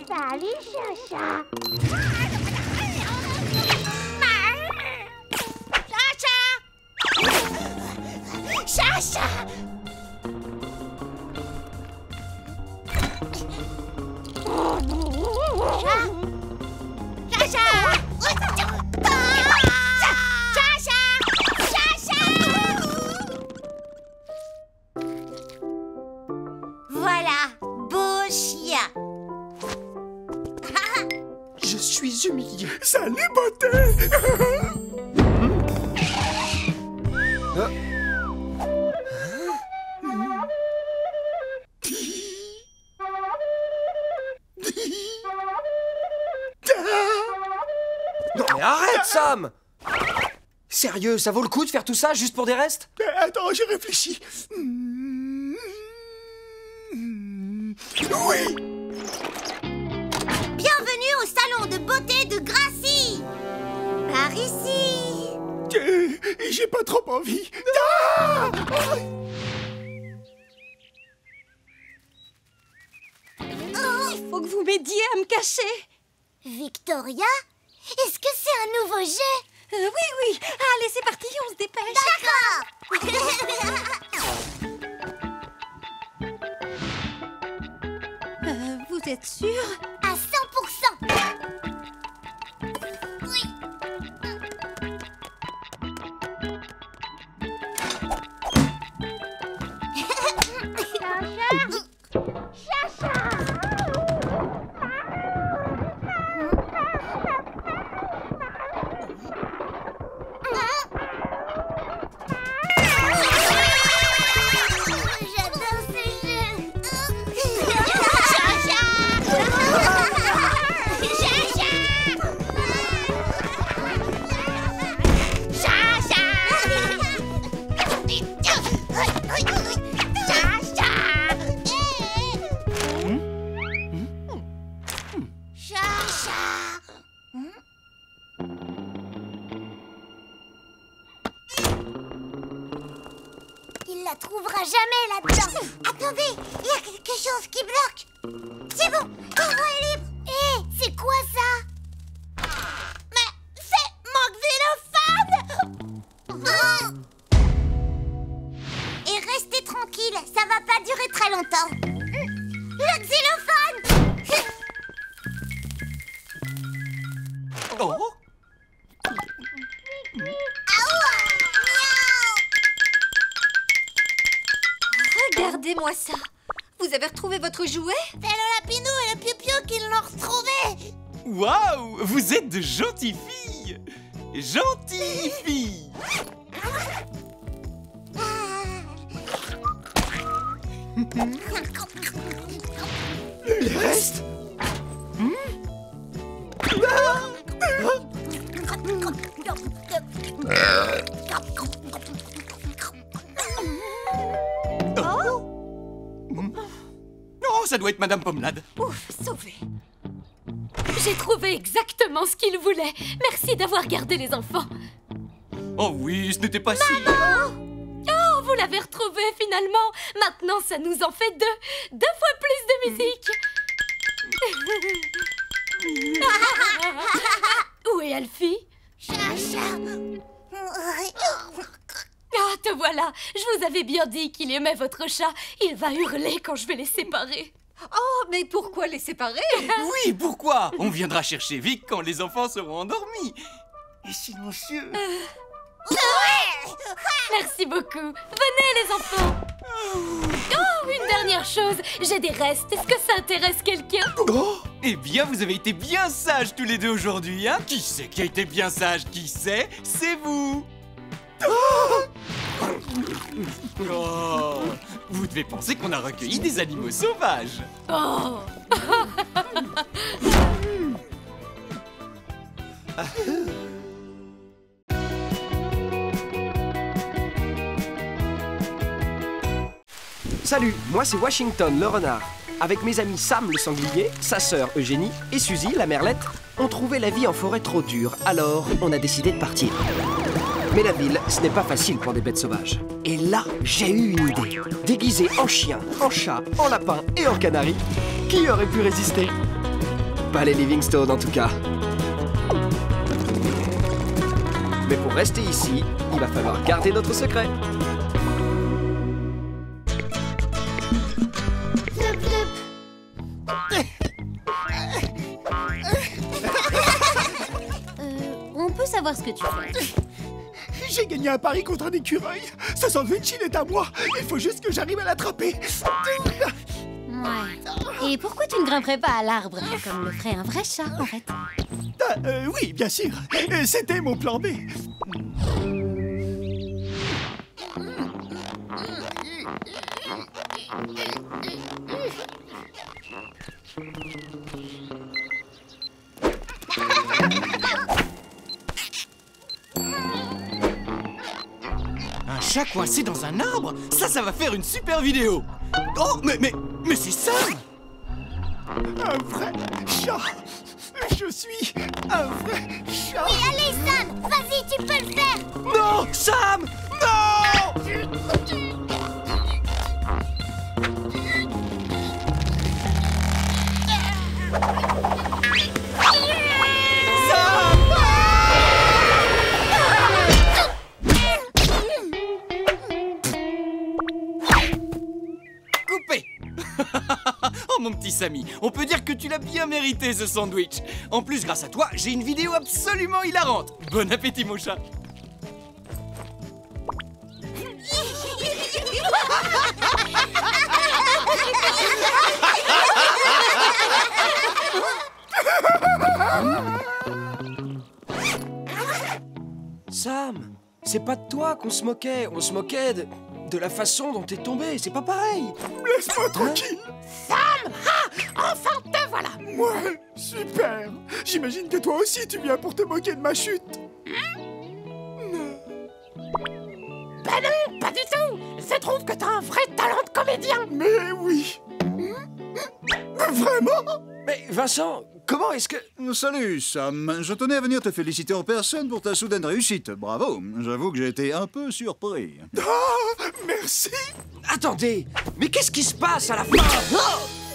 Salut, Chacha. Chacha. Voilà, beau chien. Je suis humilié. Salut, beauté. Non mais arrête, Sam. Sérieux, ça vaut le coup de faire tout ça juste pour des restes? Attends, j'ai réfléchi. Oui! Bienvenue au salon de beauté de Gracie. Par ici. J'ai pas trop envie. Ah! Il faut que vous m'aidiez à me cacher. Victoria, est-ce que c'est un nouveau jeu? Oui. Allez, c'est parti, on se dépêche. D'accord. Vous êtes sûre? À 100%. Oui. Il la trouvera jamais là-dedans. Attendez, il y a quelque chose qui bloque. C'est bon, la voie est libre. Hé, c'est quoi ça? Mais c'est mon xylophone. Et restez tranquille, ça va pas durer très longtemps. Le xylophone. Oh! Regardez-moi ça. Vous avez retrouvé votre jouet? C'est le lapinou et le piou-piou qui l'ont retrouvé. Waouh! Vous êtes de gentilles filles! Gentilles filles! Les restes? Oh, ça doit être Madame Pommelade. Ouf, sauvé. J'ai trouvé exactement ce qu'il voulait. Merci d'avoir gardé les enfants. Oh oui, ce n'était pas si... Oh, vous l'avez retrouvé finalement. Maintenant, ça nous en fait deux. 2 fois plus de musique. Où est Alfie? Ah, te voilà. Je vous avais bien dit qu'il aimait votre chat. Il va hurler quand je vais les séparer. Oh, mais pourquoi les séparer? Oui, pourquoi? On viendra chercher Vic quand les enfants seront endormis. Et silencieux. Merci beaucoup. Venez, les enfants. Oh, une dernière chose. J'ai des restes. Est-ce que ça intéresse quelqu'un? Oh! Eh bien, vous avez été bien sages tous les deux aujourd'hui, hein? Qui c'est qui a été bien sage? Qui c'est? C'est vous! Oh! Vous devez penser qu'on a recueilli des animaux sauvages. Oh! Salut, moi c'est Washington le renard. Avec mes amis Sam le sanglier, sa sœur Eugénie et Suzy la merlette, on trouvait la vie en forêt trop dure, alors on a décidé de partir. Mais la ville, ce n'est pas facile pour des bêtes sauvages. Et là, j'ai eu une idée. Déguisé en chien, en chat, en lapin et en canari, qui aurait pu résister? Pas les Livingstone en tout cas. Mais pour rester ici, il va falloir garder notre secret. On peut savoir ce que tu fais. J'ai gagné un pari contre un écureuil. Ce sandwich, il est à moi. Il faut juste que j'arrive à l'attraper. Ouais. Et pourquoi tu ne grimperais pas à l'arbre, comme le ferait un vrai chat, en fait? Oui, bien sûr. C'était mon plan B. chat coincé dans un arbre? Ça va faire une super vidéo. Oh, mais c'est Sam! Un vrai chat. Je suis un vrai chat. Oui, allez, Sam, vas-y, tu peux le faire. Non, Sam! Non! Coupé. Oh mon petit Samy, on peut dire que tu l'as bien mérité ce sandwich. En plus, grâce à toi, j'ai une vidéo absolument hilarante. Bon appétit mon chat. Sam, c'est pas de toi qu'on se moquait. On se moquait de la façon dont t'es tombé. C'est pas pareil. Laisse-moi tranquille. Sam! Ah! Enfin, te voilà! Ouais, super. J'imagine que toi aussi tu viens pour te moquer de ma chute. Ben non, pas du tout! Je trouve que t'as un vrai talent de comédien! Mais oui. Vraiment? Mais Vincent, comment est-ce que... Salut Sam, je tenais à venir te féliciter en personne pour ta soudaine réussite. Bravo, j'avoue que j'ai été un peu surpris. Ah, merci. Attendez, mais qu'est-ce qui se passe à la fin?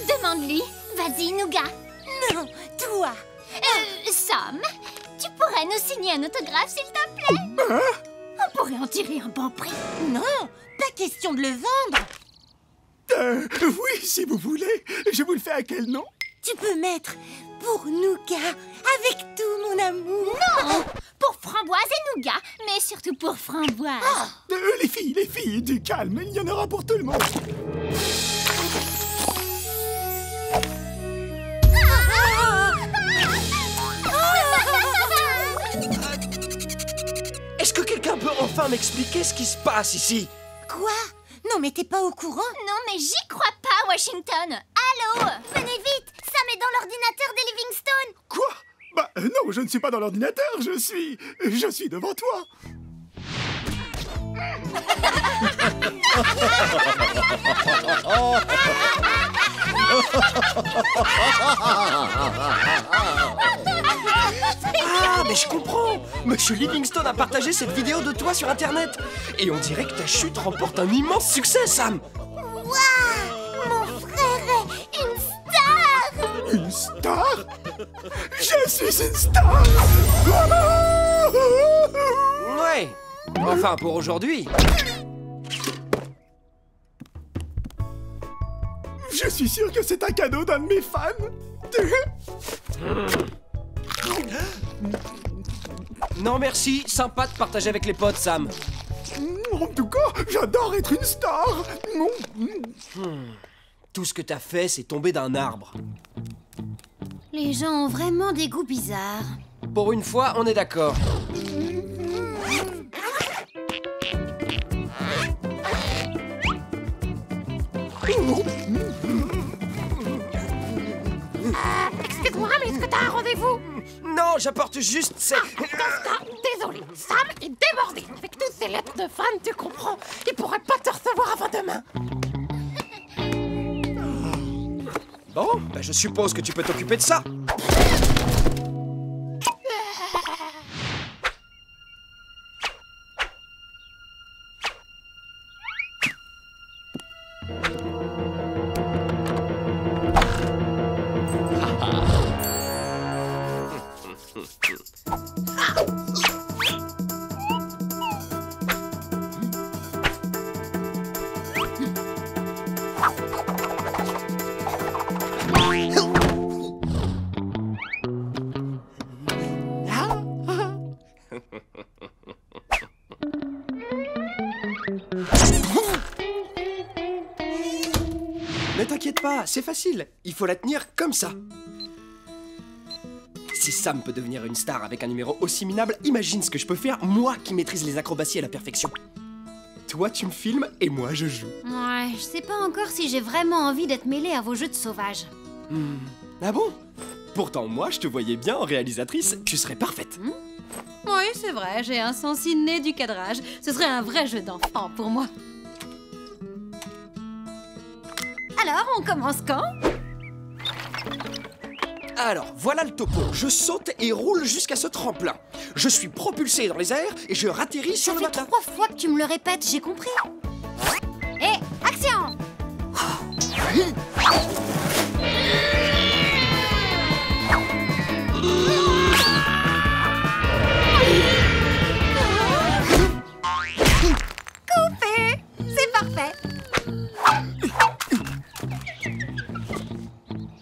Demande-lui. Vas-y, Nougat. Non, toi! Sam, tu pourrais nous signer un autographe, s'il te plaît? On pourrait en tirer un bon prix. Non, pas question de le vendre! Oui, si vous voulez. Je vous le fais à quel nom? Tu peux mettre pour Nougat, avec tout mon amour. Non! Pour Framboise et Nougat, mais surtout pour Framboise. Les filles, du calme, il y en aura pour tout le monde. Est-ce que quelqu'un peut enfin m'expliquer ce qui se passe ici? Quoi? Non, mais t'es pas au courant? Non, mais j'y crois pas, Washington. Allô? Venez vite, Sam est dans l'ordinateur des Livingstone. Quoi? Bah non, je ne suis pas dans l'ordinateur, je suis devant toi. Ah, mais je comprends. Monsieur Livingstone a partagé cette vidéo de toi sur Internet. Et on dirait que ta chute remporte un immense succès, Sam. Waouh! Mon frère est une star! Une star? Je suis une star! Ouais. Enfin, pour aujourd'hui. Je suis sûr que c'est un cadeau d'un de mes fans. Non merci, sympa de partager avec les potes, Sam. En tout cas, j'adore être une star. Tout ce que t'as fait, c'est tomber d'un arbre. Les gens ont vraiment des goûts bizarres. Pour une fois, on est d'accord. Excuse-moi, mais est-ce que t'as un rendez-vous? Non, j'apporte juste ces... Dans ce cas, désolé, Sam est débordé. Avec toutes ces lettres de fans, tu comprends, il pourrait pas te recevoir avant demain. Bon, bah je suppose que tu peux t'occuper de ça. Ne t'inquiète pas, c'est facile. Il faut la tenir comme ça. Si Sam peut devenir une star avec un numéro aussi minable, imagine ce que je peux faire, moi qui maîtrise les acrobaties à la perfection. Toi, tu me filmes et moi, je joue. Ouais, je sais pas encore si j'ai vraiment envie d'être mêlée à vos jeux de sauvages. Ah bon? Pourtant, moi, je te voyais bien en réalisatrice. Tu serais parfaite. Oui, c'est vrai, j'ai un sens inné du cadrage. Ce serait un vrai jeu d'enfant pour moi. Alors, on commence quand? Alors, voilà le topo. Je saute et roule jusqu'à ce tremplin. Je suis propulsé dans les airs et je ratterris sur le matelas. 3 fois que tu me le répètes, j'ai compris. Et action! Coupé! C'est parfait.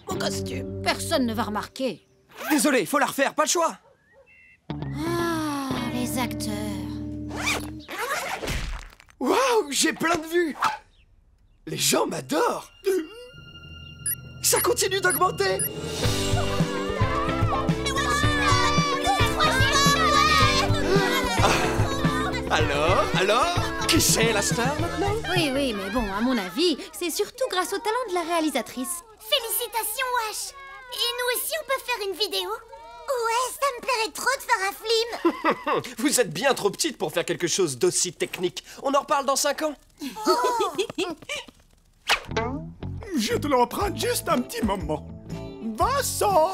Mon costume, personne ne va remarquer. Désolé, faut la refaire, pas le choix. Ah, les acteurs. Waouh, j'ai plein de vues. Les gens m'adorent. Ça continue d'augmenter. Alors, qui c'est la star maintenant? Oui, mais bon, à mon avis, c'est surtout grâce au talent de la réalisatrice. Félicitations, Wash. Et nous aussi, on peut faire une vidéo? Ouais, ça me plairait trop de faire un film. Vous êtes bien trop petite pour faire quelque chose d'aussi technique. On en reparle dans 5 ans. Je te l'emprunte juste un petit moment. Vincent!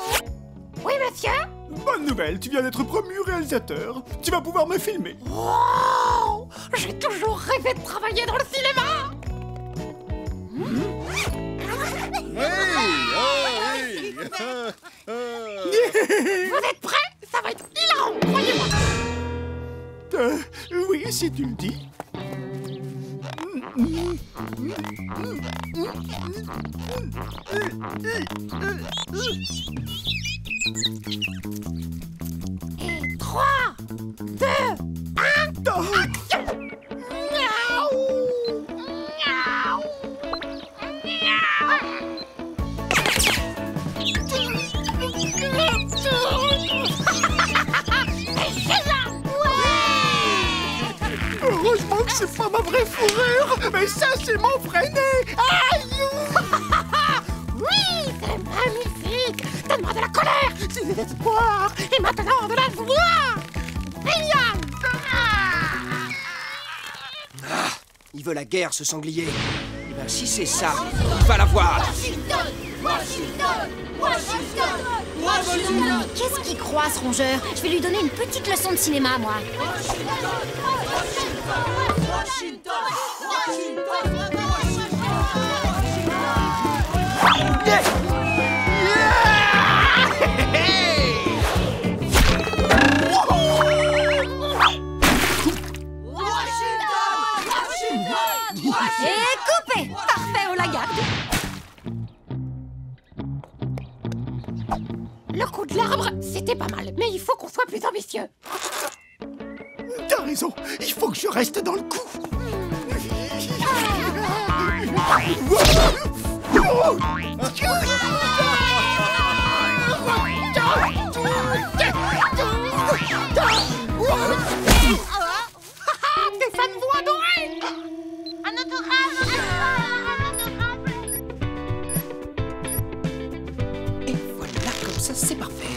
Oui, monsieur? Bonne nouvelle, tu viens d'être promu réalisateur. Tu vas pouvoir me filmer. Wow! J'ai toujours rêvé de travailler dans le cinéma! Vous êtes prêts? Ça va être hilarant, croyez-moi! Oui, si tu le dis. Et 3, 2, 1, action! Miaou! Miaou! Heureusement que c'est pas ma vraie fourrure, mais ça c'est mon vrai nez. Aïe! Oui, c'est magnifique! Donne-moi de la colère, de l'espoir et maintenant de la joie! Génial! Il veut la guerre, ce sanglier. Eh ben, si c'est ça, il va la voir. Washington! Washington! Washington! Washington! Qu'est-ce qu'il croit, ce rongeur? Je vais lui donner une petite leçon de cinéma, moi. Washington! Washington! Et coupé! Parfait, on la garde. Le coup de l'arbre, c'était pas mal, mais il faut qu'on soit plus ambitieux. T'as raison, il faut que je reste dans le coup. Des fans vous adorez! Un autographe! Et voilà, comme ça, c'est parfait.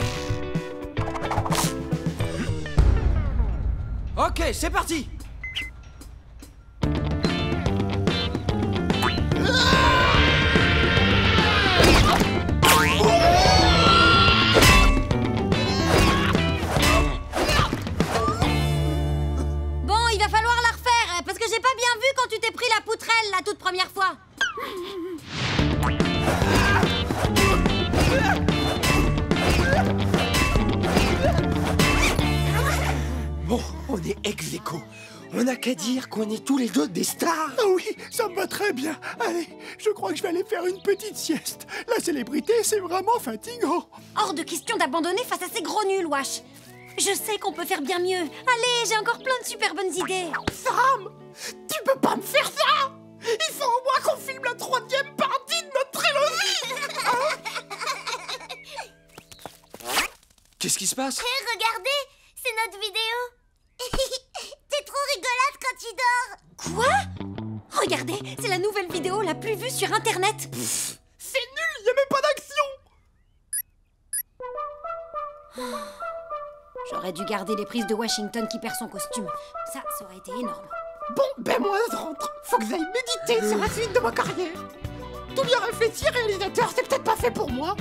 Ok, c'est parti. Bon, il va falloir la refaire, parce que j'ai pas bien vu quand tu t'es pris la poutrelle la toute première fois. Bon, on est ex-aequo. On n'a qu'à dire qu'on est tous les deux des stars. Ah oui, ça me va très bien. Allez, je crois que je vais aller faire une petite sieste. La célébrité, c'est vraiment fatigant. Hors de question d'abandonner face à ces gros nuls, Wash. Je sais qu'on peut faire bien mieux. Allez, j'ai encore plein de super bonnes idées. Sam, tu peux pas me faire ça! Il faut au moins qu'on filme la 3e partie de notre trilogie! Qu'est-ce qui se passe? Hé, regardez, c'est notre vidéo. T'es trop rigolote quand tu dors. Quoi? Regardez, c'est la nouvelle vidéo la plus vue sur Internet. C'est nul, y a même pas d'action! J'aurais dû garder les prises de Washington qui perd son costume. Ça aurait été énorme. Bon, ben moi je rentre. Faut que j'aille méditer sur la suite de ma carrière. Tout bien réfléchi, réalisateur, c'est peut-être pas fait pour moi.